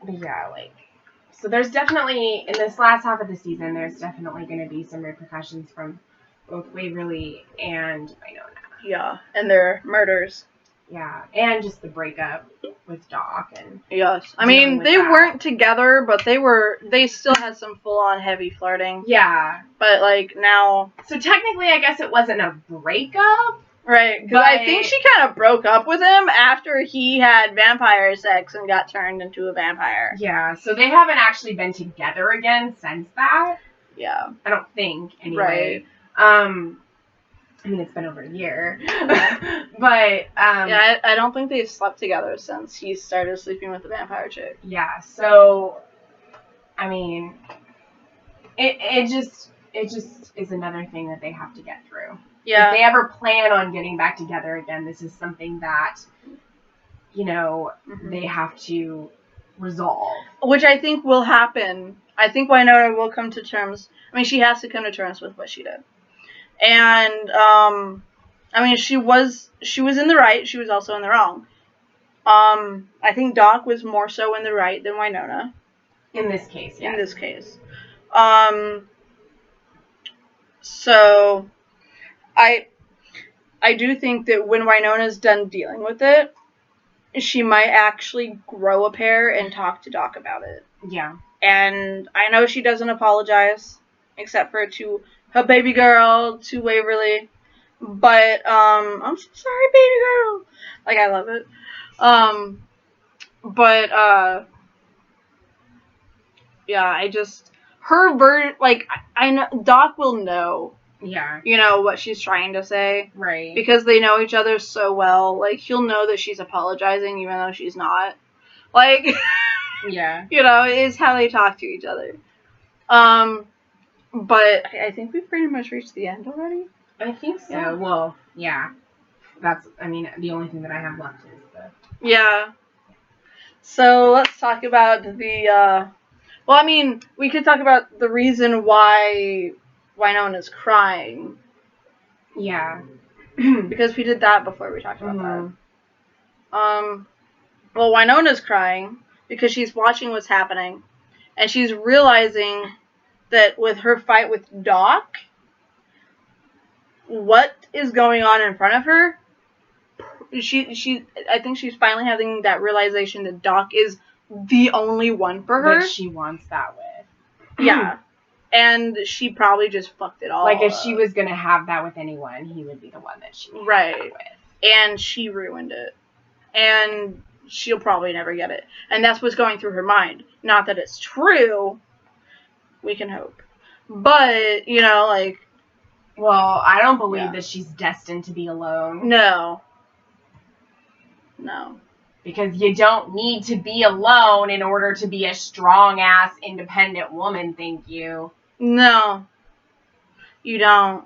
But yeah, like... So there's definitely, in this last half of the season, there's definitely going to be some repercussions from both Waverly and Wynonna. Yeah, and their murders. Yeah, and just the breakup with Doc and yes. I mean, they weren't together, but they still had some full-on heavy flirting. Yeah. But, like, now... So technically, I guess it wasn't a breakup. Right, because I think she kind of broke up with him after he had vampire sex and got turned into a vampire. Yeah, so they haven't actually been together again since that. Yeah. I don't think, anyway. Right. I mean, it's been over a year. But, yeah, I don't think they've slept together since he started sleeping with the vampire chick. Yeah, so, I mean, it just is another thing that they have to get through. Yeah. If they ever plan on getting back together again, this is something that, they have to resolve. Which I think will happen. I think Wynonna will come to terms. I mean, she has to come to terms with what she did. And, I mean, she was in the right. She was also in the wrong. I think Doc was more so in the right than Wynonna. In this case, yes. In this case. So, I do think that when Wynonna's done dealing with it, she might actually grow a pair and talk to Doc about it. Yeah. And I know she doesn't apologize, except for to her baby girl, to Waverly. But, I'm so sorry, baby girl. Like, I love it. Yeah, I know, Doc will know. Yeah. What she's trying to say. Right. Because they know each other so well. Like, he'll know that she's apologizing even though she's not. Like, yeah. It's how they talk to each other. But I think we've pretty much reached the end already. I think so. Yeah. Well, yeah. The only thing that I have left is the... Yeah. So, let's talk about we could talk about the reason why Wynonna's crying. Yeah. Because we did that before we talked about that. Well, Wynonna's crying because she's watching what's happening. And she's realizing that with her fight with Doc, what is going on in front of her, I think she's finally having that realization that Doc is the only one for her. That she wants that with. Yeah. And she probably just fucked it all Like, if up. she was going to have that with anyone, he would be the one that she would have that with. and she ruined it. And she'll probably never get it. And that's what's going through her mind. Not that it's true. We can hope. But, you know, like... Well, I don't believe that she's destined to be alone. No. Because you don't need to be alone in order to be a strong-ass, independent woman, thank you. No. You don't.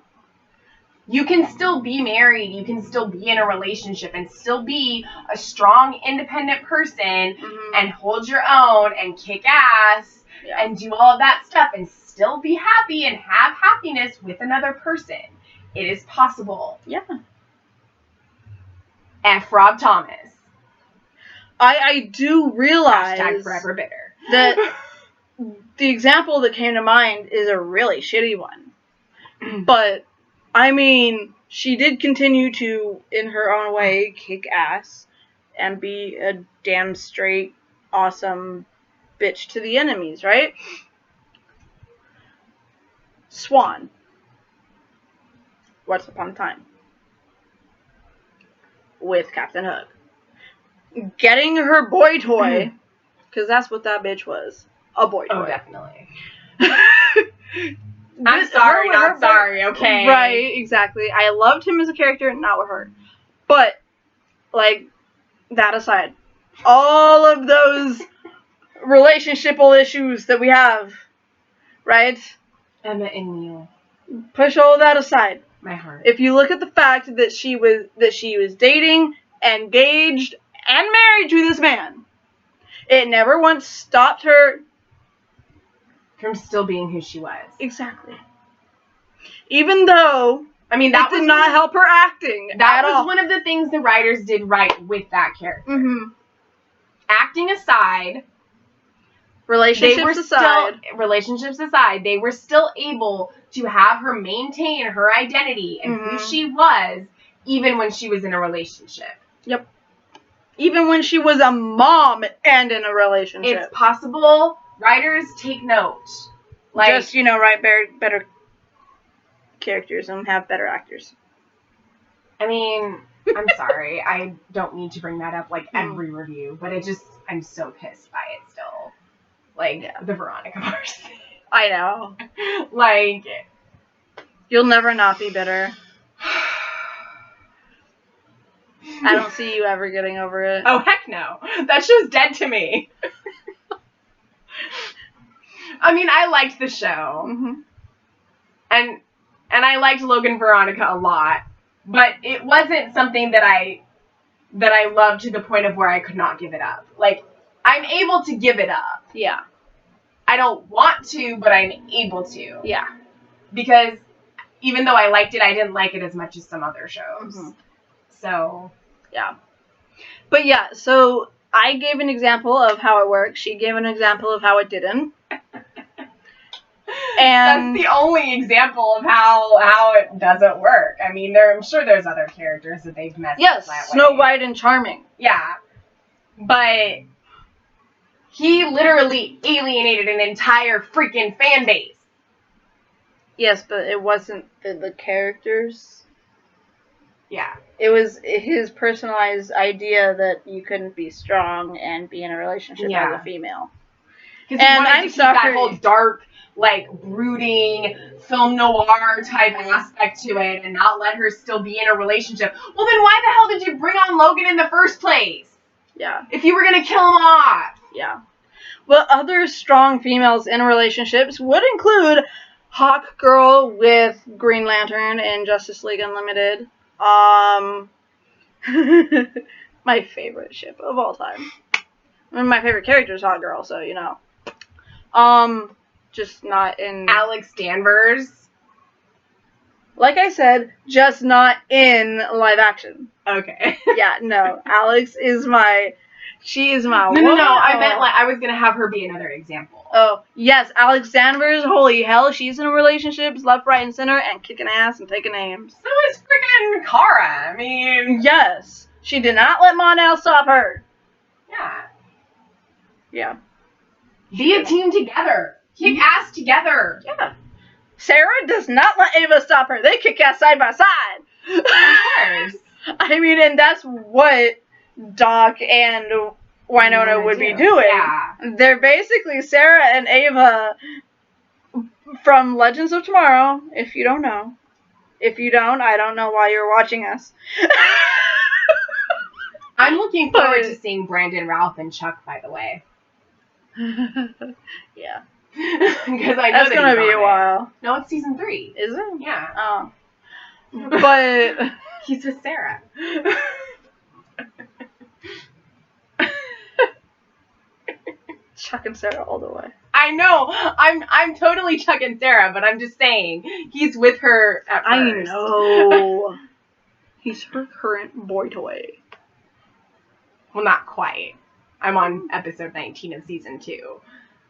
You can still be married, you can still be in a relationship and still be a strong, independent person and hold your own and kick ass and do all of that stuff and still be happy and have happiness with another person. It is possible. Yeah. F. Rob Thomas. I do realize Hashtag forever bitter. that the example that came to mind is a really shitty one. But, I mean, she did continue to, in her own way, kick ass and be a damn straight, awesome bitch to the enemies, right? Swan. Once Upon a Time. With Captain Hook. Getting her boy toy, because that's what that bitch was. A boy toy. Oh, definitely. I'm sorry, not sorry, okay. Right, exactly. I loved him as a character, not with her. But, like, that aside, all of those relationshipal issues that we have, right? Emma and Neil. Push all that aside. My heart. If you look at the fact that she was dating, engaged, and married to this man, it never once stopped her from still being who she was. Exactly. Even though, I mean, that did not help her acting. That was one of the things the writers did right with that character. Mm-hmm. Acting aside, relationships aside, they were still able to have her maintain her identity and who she was, even when she was in a relationship. Yep. Even when she was a mom and in a relationship. It's possible. Writers, take note. Like, just, you know, write better characters and have better actors. I mean, I'm sorry. I don't need to bring that up like every review, but I'm so pissed by it still. Like, the Veronica person. I know. Like, you'll never not be bitter. I don't see you ever getting over it. Oh, heck no. That show's dead to me. I mean, I liked the show. Mm-hmm. And I liked Logan Veronica a lot. But it wasn't something that I loved to the point of where I could not give it up. Like, I'm able to give it up. Yeah. I don't want to, but I'm able to. Yeah. Because even though I liked it, I didn't like it as much as some other shows. Mm-hmm. So, yeah. But yeah, so I gave an example of how it works. She gave an example of how it didn't. And that's the only example of how it doesn't work. I mean, I'm sure there's other characters that they've messed up that way. Yes, Snow White and Charming. Yeah. But he literally alienated an entire freaking fan base. Yes, but it wasn't the characters. Yeah. It was his personalized idea that you couldn't be strong and be in a relationship as a female. Because he wanted to keep that whole dark, like, brooding, film noir type aspect to it and not let her still be in a relationship. Well, then why the hell did you bring on Logan in the first place? Yeah. If you were going to kill him off. Yeah. Well, other strong females in relationships would include Hawk Girl with Green Lantern in Justice League Unlimited. My favorite ship of all time. I mean, my favorite character is Hawk Girl, so, you know. Just not in... Alex Danvers. Like I said, just not in live action. Okay. Yeah, no. Alex is my... She is my... No. I meant, like, I was going to have her be another example. Oh, yes. Alex Danvers, holy hell, she's in relationships left, right, and center and kicking ass and taking names. So is freaking Kara. I mean... Yes. She did not let Mon-El stop her. Yeah. Yeah. Be a team together. Kick ass together. Yeah. Sarah does not let Ava stop her. They kick ass side by side. Of course. I mean, and that's what Doc and Wynonna would be doing. Yeah. They're basically Sarah and Ava from Legends of Tomorrow, if you don't know. If you don't, I don't know why you're watching us. I'm looking forward to seeing Brandon, Ralph, and Chuck, by the way. Yeah. Because I know that's gonna be a while. No, it's season 3. Is it? Yeah. Oh. But he's with Sarah. Chuck and Sarah all the way. I know. I'm totally Chuck and Sarah, but I'm just saying he's with her at first. I know. He's her current boy toy. Well, not quite. I'm on episode 19 of season 2.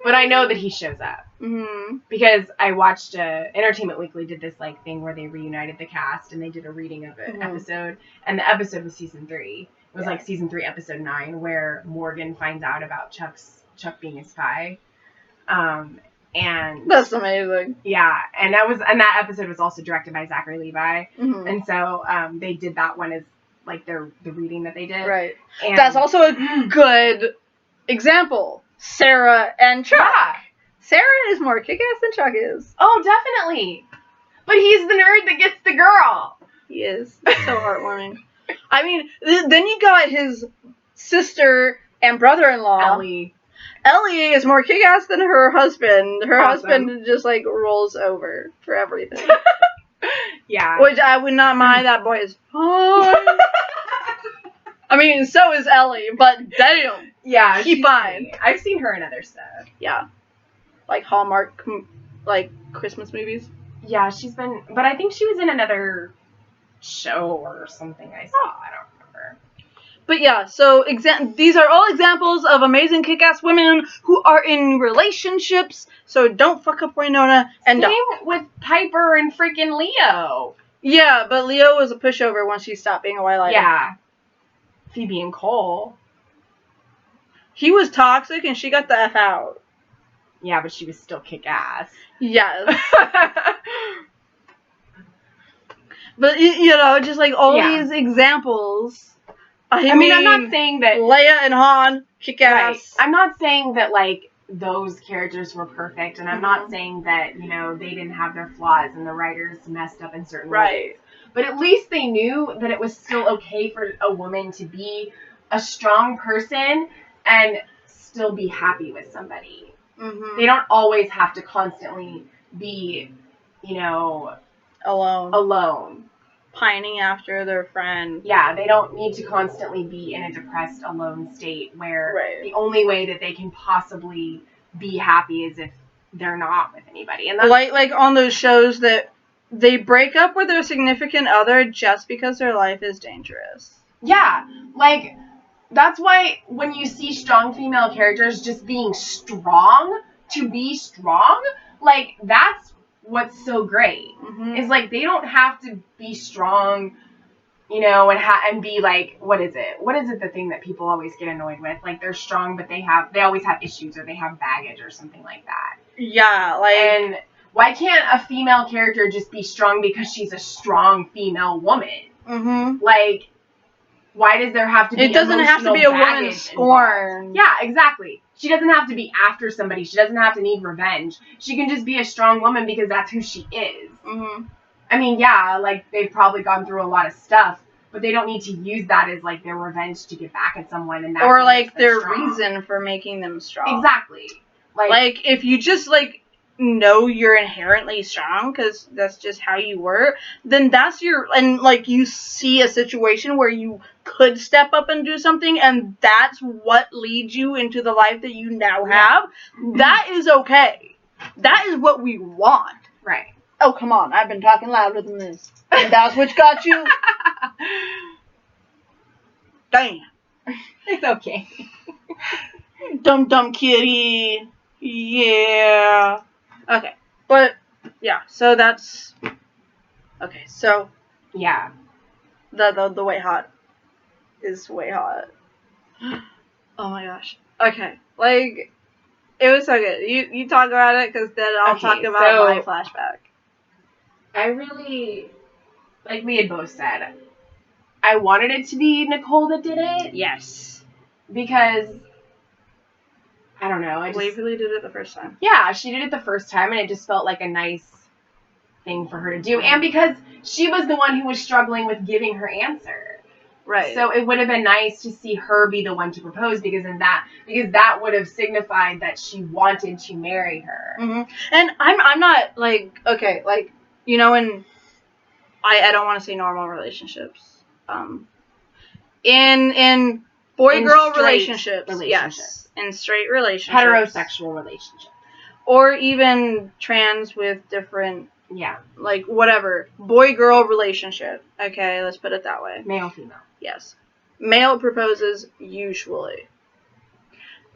But I know that he shows up. Mm-hmm. Because I watched Entertainment Weekly did this like thing where they reunited the cast and they did a reading of an episode. And the episode was season 3. It was like season 3, episode 9, where Morgan finds out about Chuck being a spy. And that's amazing. Yeah, and that episode was also directed by Zachary Levi. Mm-hmm. And so they did that one as like the reading that they did. Right. And that's also a good example. Sarah and Chuck. Yeah. Sarah is more kick-ass than Chuck is. Oh, definitely. But he's the nerd that gets the girl. He is. So heartwarming. I mean, then you got his sister and brother-in-law. Ellie. Ellie is more kick-ass than her husband. Her Awesome. husband just, like, rolls over for everything. Yeah. Which I would not mind. That boy is fine. I mean, so is Ellie, but damn. Yeah, she's fine. Funny. I've seen her in other stuff. Yeah. Like Hallmark, like, Christmas movies. Yeah, she's been... But I think she was in another show or something I saw. I don't remember. But yeah, so these are all examples of amazing kick-ass women who are in relationships, so don't fuck up Wynonna. And same with Piper and freaking Leo. Yeah, but Leo was a pushover once she stopped being a white. Yeah. Phoebe and Cole. He was toxic and she got the F out. Yeah, but she was still kick-ass. Yes. But, you know, just like all these examples. I mean, I'm not saying that Leia and Han, kick-ass. Right. I'm not saying that, like, those characters were perfect, and I'm not saying that, you know, they didn't have their flaws and the writers messed up in certain ways. But at least they knew that it was still okay for a woman to be a strong person and still be happy with somebody. Mm-hmm. They don't always have to constantly be, you know, alone. Pining after their friend. Yeah, they don't need to constantly be in a depressed, alone state where the only way that they can possibly be happy is if they're not with anybody. And that's like on those shows that they break up with their significant other just because their life is dangerous. Yeah, like, that's why when you see strong female characters just being strong to be strong, like, that's what's so great. Mm-hmm. Is like they don't have to be strong, you know, and be like, what is it the thing that people always get annoyed with? Like, they're strong but they always have issues or they have baggage or something like that. Yeah, like, and why can't a female character just be strong because she's a strong female woman? Mm-hmm. Like, why does there have to be it doesn't have to be a woman scorned. Yeah, exactly. She doesn't have to be after somebody. She doesn't have to need revenge. She can just be a strong woman because that's who she is. Mm-hmm. I mean, yeah, like, they've probably gone through a lot of stuff, but they don't need to use that as, like, their revenge to get back at someone. And that's or, like, their strong. reason for making them strong. Exactly. Like, if you just, like, know you're inherently strong because that's just how you were, then that's and, like, you see a situation where you could step up and do something, and that's what leads you into the life that you now have, that is okay. That is what we want. Right. Oh, come on. I've been talking louder than this. And that's what got you? Damn. It's okay. Dumb kitty. Yeah. Okay. But, yeah. So that's... Okay. So... Yeah. The way hot is way hot. Oh my gosh. Okay. Like, it was so good. You talk about it, because then I'll talk about my flashback. I really, like we had both said, I wanted it to be Nicole that did it. Yes. Because, I don't know. Waverly did it the first time. Yeah, she did it the first time, and it just felt like a nice thing for her to do. And because she was the one who was struggling with giving her answer. Right. So it would have been nice to see her be the one to propose, because that would have signified that she wanted to marry her. Mm-hmm. And I'm not, like, okay, like, you know, in, I don't want to say normal relationships. In boy-girl relationships. Yes. In straight relationships. Heterosexual relationships. Or even trans with different, yeah, like, whatever. Boy-girl relationship. Okay, let's put it that way. Male-female. Yes. Male proposes usually.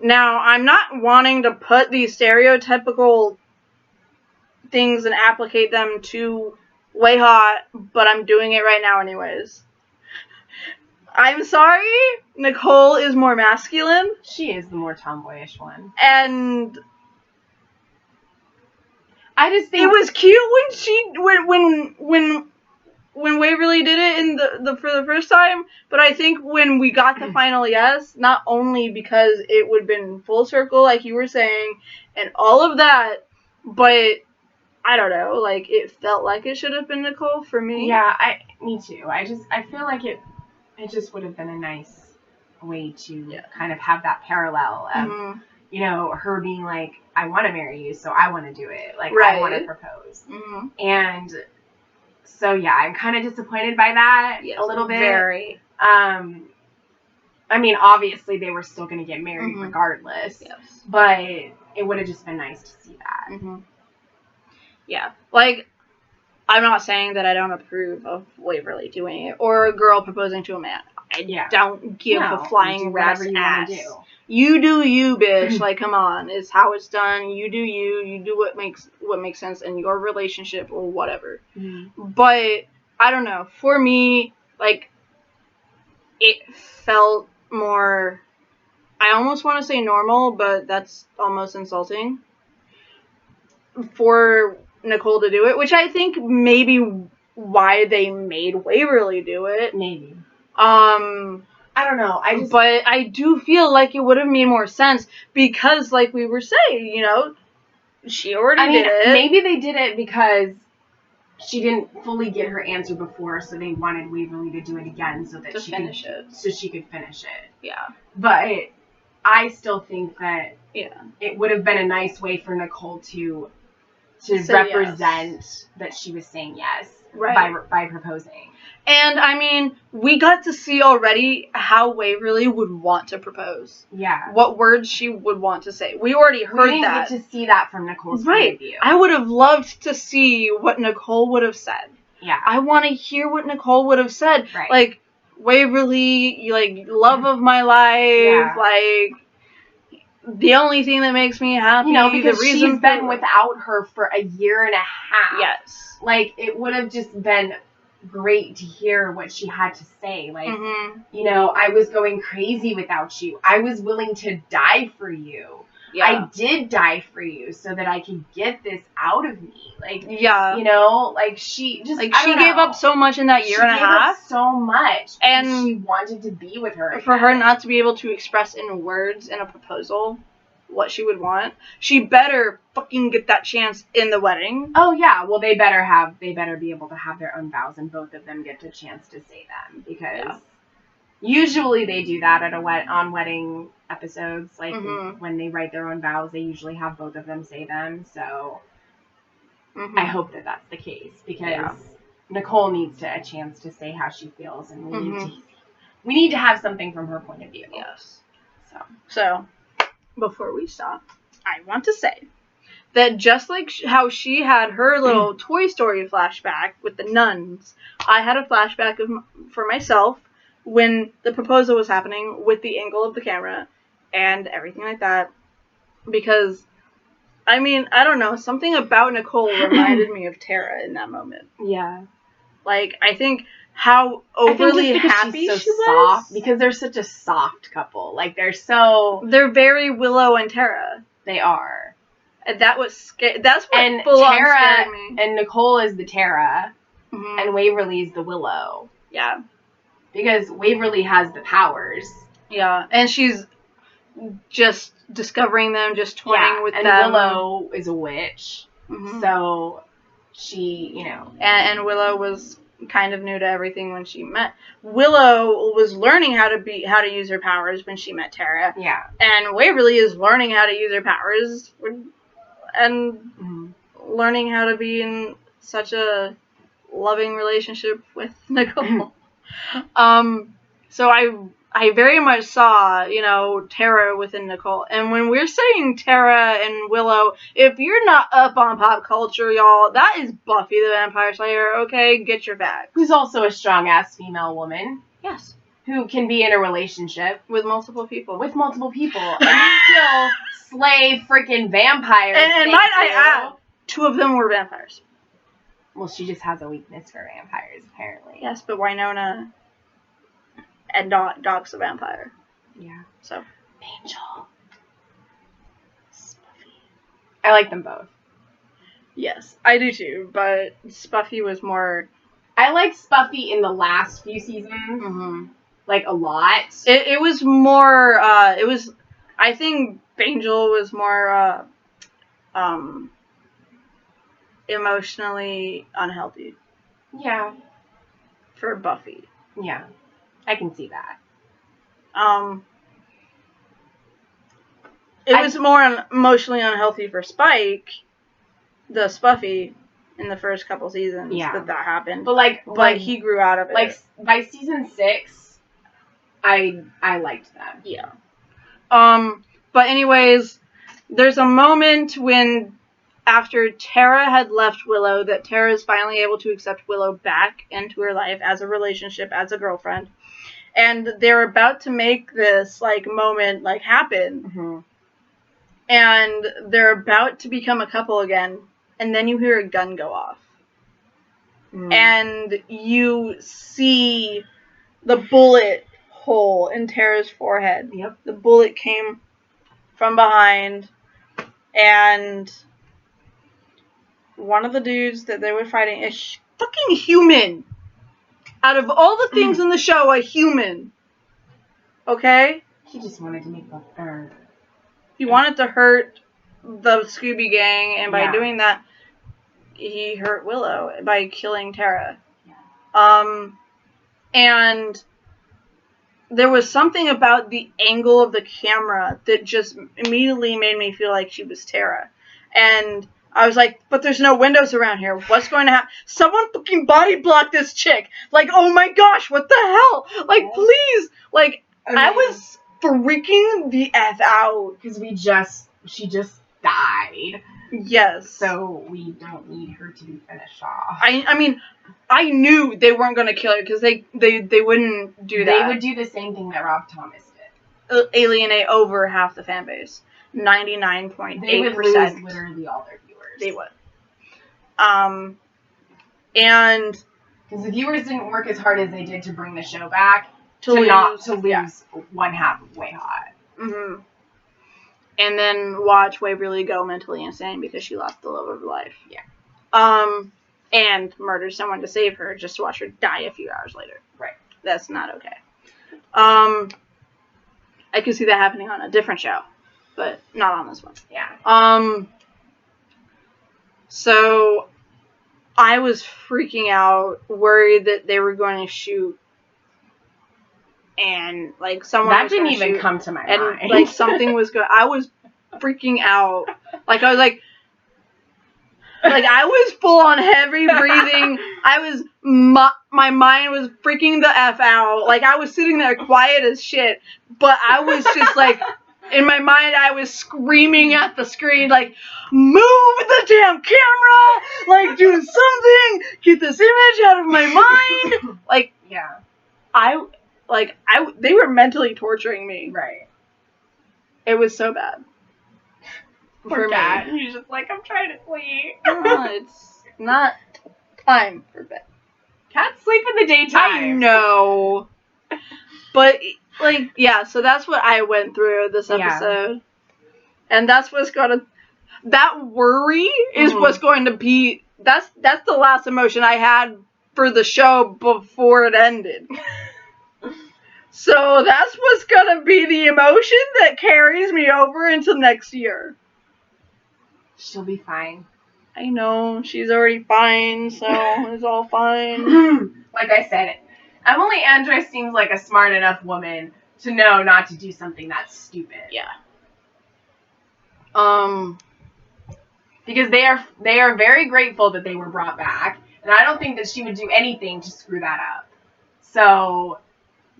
Now, I'm not wanting to put these stereotypical things and applicate them to Way Hot, but I'm doing it right now anyways. I'm sorry, Nicole is more masculine. She is the more tomboyish one. And I just think it was cute when Waverly did it in the for the first time, but I think when we got the final yes, not only because it would have been full circle like you were saying and all of that, but I don't know, like it felt like it should have been Nicole for me. Yeah, me too. I feel like it just would have been a nice way to kind of have that parallel of, you know, her being like, I want to marry you, so I want to do it. Like, I want to propose. Mm-hmm. And so, yeah, I'm kind of disappointed by that a little bit. Very. I mean, obviously, they were still going to get married regardless. Yes. But it would have just been nice to see that. Mm-hmm. Yeah. Like, I'm not saying that I don't approve of Waverly doing it, or a girl proposing to a man. I don't give a flying rat's ass. You do you, bitch. Like, come on. It's how it's done. You do you. You do what makes sense in your relationship or whatever. Mm-hmm. But, I don't know. For me, like, it felt more, I almost want to say normal, but that's almost insulting, for Nicole to do it, which I think maybe why they made Waverly do it. Maybe. I don't know. But I do feel like it would have made more sense because, like we were saying, you know, she already did it. Maybe they did it because she didn't fully get her answer before, so they wanted Waverly to do it again so that she could finish it. Yeah. But I still think that it would have been a nice way for Nicole to represent that she was saying yes by proposing. And, I mean, we got to see already how Waverly would want to propose. Yeah. What words she would want to say. We already heard that. We didn't get to see that from Nicole's point of view. I would have loved to see what Nicole would have said. Yeah. I want to hear what Nicole would have said. Right. Like, Waverly, like, love of my life, like, the only thing that makes me happy, you know, because the reason she's been without her for a year and a half. Yes. Like, it would have just been great to hear what she had to say. Like, you know, I was going crazy without you. I was willing to die for you. Yeah. I did die for you so that I could get this out of me. Like, you know, like she just, like, she gave up so much in that year and a half. So much. And she wanted to be with her. For her not to be able to express in words in a proposal what she would want, she better fucking get that chance in the wedding. Oh yeah, well they better be able to have their own vows and both of them get the chance to say them, because usually they do that at on wedding episodes, like when they write their own vows, they usually have both of them say them. So I hope that that's the case, because Nicole needs a chance to say how she feels, and we need to have something from her point of view. Yes. So before we stop, I want to say that just like how she had her little Toy Story flashback with the nuns, I had a flashback for myself when the proposal was happening with the angle of the camera and everything like that. Because, I mean, I don't know, something about Nicole reminded me of Tara in that moment. Yeah. Like, I think how overly happy she was. Soft, because they're such a soft couple. Like, they're very Willow and Tara. They are. And that was scary. That's what and Tara and Nicole is the Tara, and Waverly's the Willow. Yeah. because Waverly has the powers. Yeah, and she's just discovering them, just toying with and them. Willow is a witch, so she, and Willow was kind of new to everything when she met. Willow was learning how to use her powers when she met Tara. Yeah, and Waverly is learning how to use her powers and learning how to be in such a loving relationship with Nicole. So I very much saw, Tara within Nicole. And when we're saying Tara and Willow, if you're not up on pop culture, y'all, that is Buffy the Vampire Slayer, okay? Get your facts. Who's also a strong-ass female woman. Yes. Who can be in a relationship. With multiple people. And still slay freaking vampires. And might I add, 2 of them were vampires. Well, she just has a weakness for vampires, apparently. Yes, but Wynonna and Doc's a vampire. Yeah. So. Angel. Spuffy. I like them both. Yes, I do too, but Spuffy was more... I liked Spuffy in the last few seasons. Mm-hmm. Like, a lot. It was more, I think Angel was more, emotionally unhealthy. Yeah. For Buffy. Yeah. I can see that. It was more emotionally unhealthy for Spike, the Spuffy, in the first couple seasons that happened. But he grew out of it. Like, by season 6, I liked them. Yeah. But anyways, there's a moment when, after Tara had left Willow, that Tara is finally able to accept Willow back into her life as a relationship, as a girlfriend. And they're about to make this, moment, happen. Mm-hmm. And they're about to become a couple again. And then you hear a gun go off. Mm. And you see the bullet hole in Tara's forehead. Yep. The bullet came from behind. And one of the dudes that they were fighting is fucking human. Out of all the things in the show, a human. Okay? He just wanted to make the He wanted to hurt the Scooby Gang, and by doing that, he hurt Willow by killing Tara. Yeah. And there was something about the angle of the camera that just immediately made me feel like she was Tara. And I was like, but there's no windows around here. What's going to happen? Someone fucking body block this chick. Oh my gosh, what the hell? Please. I was freaking the F out. Because she just died. Yes. So we don't need her to be finished off. I mean, I knew they weren't going to kill her because they wouldn't do that. They would do the same thing that Rob Thomas did. Alienate over half the fan base. 99.8%. They would lose literally all their viewers. They would. And because the viewers didn't work as hard as they did to bring the show back to lose one half of Way Hot. Mm-hmm. And then watch Waverly go mentally insane because she lost the love of her life. Yeah. And murdered someone to save her, just to watch her die a few hours later. Right. That's not okay. I could see that happening on a different show, but not on this one. Yeah. So I was freaking out, worried that they were going to shoot, and someone that was didn't gonna even shoot, come to my and mind. Something was going. I was freaking out. I was I was full on heavy breathing. My mind was freaking the F out. I was sitting there quiet as shit, but I was just in my mind, I was screaming at the screen, move the damn camera! Do something! Get this image out of my mind! Yeah. They were mentally torturing me. Right. It was so bad. For Cat. He's just I'm trying to sleep. It's not time for bed. Cats sleep in the daytime. I know. But, so that's what I went through this episode. Yeah. And that's what's going to... That worry is what's going to be... That's the last emotion I had for the show before it ended. So that's what's gonna be the emotion that carries me over into next year. She'll be fine. I know, she's already fine, so it's all fine. Like I said, Emily Andress seems like a smart enough woman to know not to do something that's stupid. Yeah. Because they are very grateful that they were brought back, and I don't think that she would do anything to screw that up. So,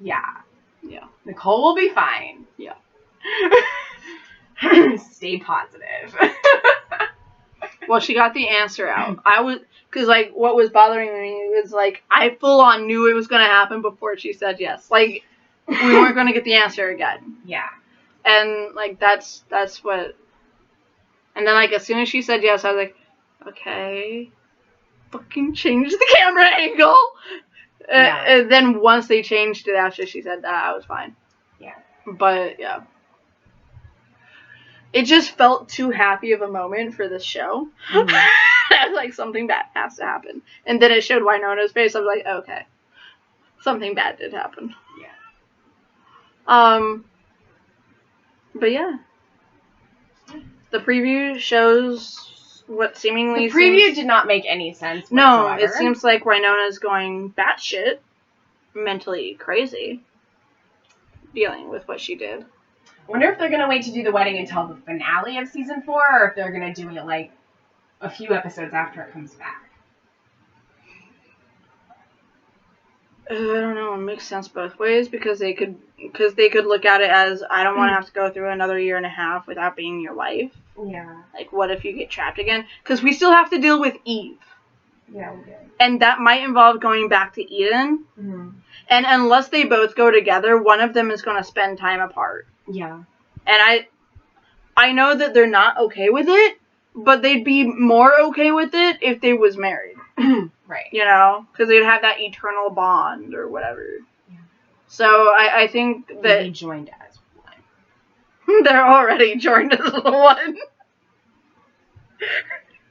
yeah. Yeah. Nicole will be fine. Yeah. Stay positive. Well, she got the answer out. Because, like, what was bothering me was, like, I full on knew it was going to happen before she said yes. Like, we weren't going to get the answer again. Yeah. And, like, that's what... And then, like, as soon as she said yes, I was like, okay, fucking change the camera angle. Yeah. And then once they changed it after she said that, I was fine. Yeah. But, yeah. It just felt too happy of a moment for this show. Mm-hmm. Like, something bad has to happen. And then it showed Wynonna's face. I was like, okay. Something bad did happen. Yeah. But yeah. The preview shows what seemingly The preview did not make any sense whatsoever. No, it seems like Wynonna's going batshit, mentally crazy, dealing with what she did. I wonder if they're going to wait to do the wedding until the finale of season 4, or if they're going to do it, like, a few episodes after it comes back. I don't know. It makes sense both ways because they could look at it as, I don't want to have to go through another year and a half without being your wife. Yeah. Like, what if you get trapped again? Because we still have to deal with Eve. Yeah, we did. And that might involve going back to Eden. Mm-hmm. And unless they both go together, one of them is going to spend time apart. Yeah. And I know that they're not okay with it, but they'd be more okay with it if they was married. Right. You know? Because they'd have that eternal bond or whatever. Yeah. So I think that... They'd be joined as one. They're already joined as one.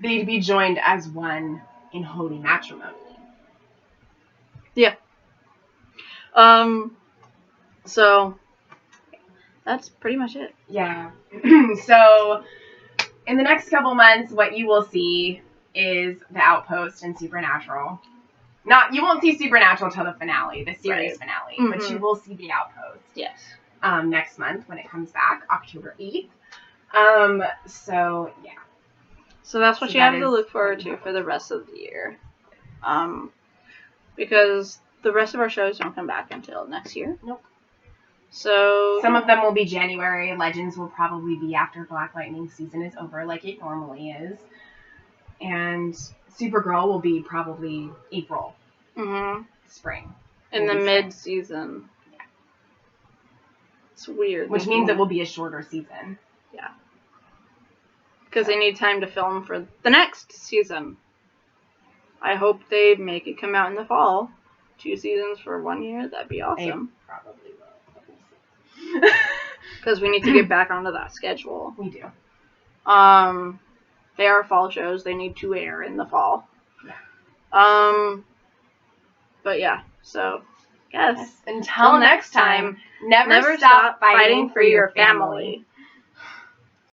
They'd be joined as one in holy matrimony. Yeah. So... That's pretty much it. Yeah. So, in the next couple months, what you will see is The Outpost and Supernatural. You won't see Supernatural till the finale, the series finale, mm-hmm. But you will see The Outpost. Yes. Next month when it comes back, October 8th. So, yeah. So that's what you have to look forward to for the rest of the year. Because the rest of our shows don't come back until next year. Nope. So some of them will be January. Legends will probably be after Black Lightning season is over, like it normally is. And Supergirl will be probably April. Mm-hmm. Spring. In the mid-season. Yeah. It's weird. Which means it will be a shorter season. Yeah. Because they need time to film for the next season. I hope they make it come out in the fall. 2 seasons for 1 year. That'd be awesome. They probably will. Because we need to get back onto that schedule. We do. They are fall shows. They need to air in the fall. Yeah. But yeah, so, yes. Until next time, never stop fighting for your family.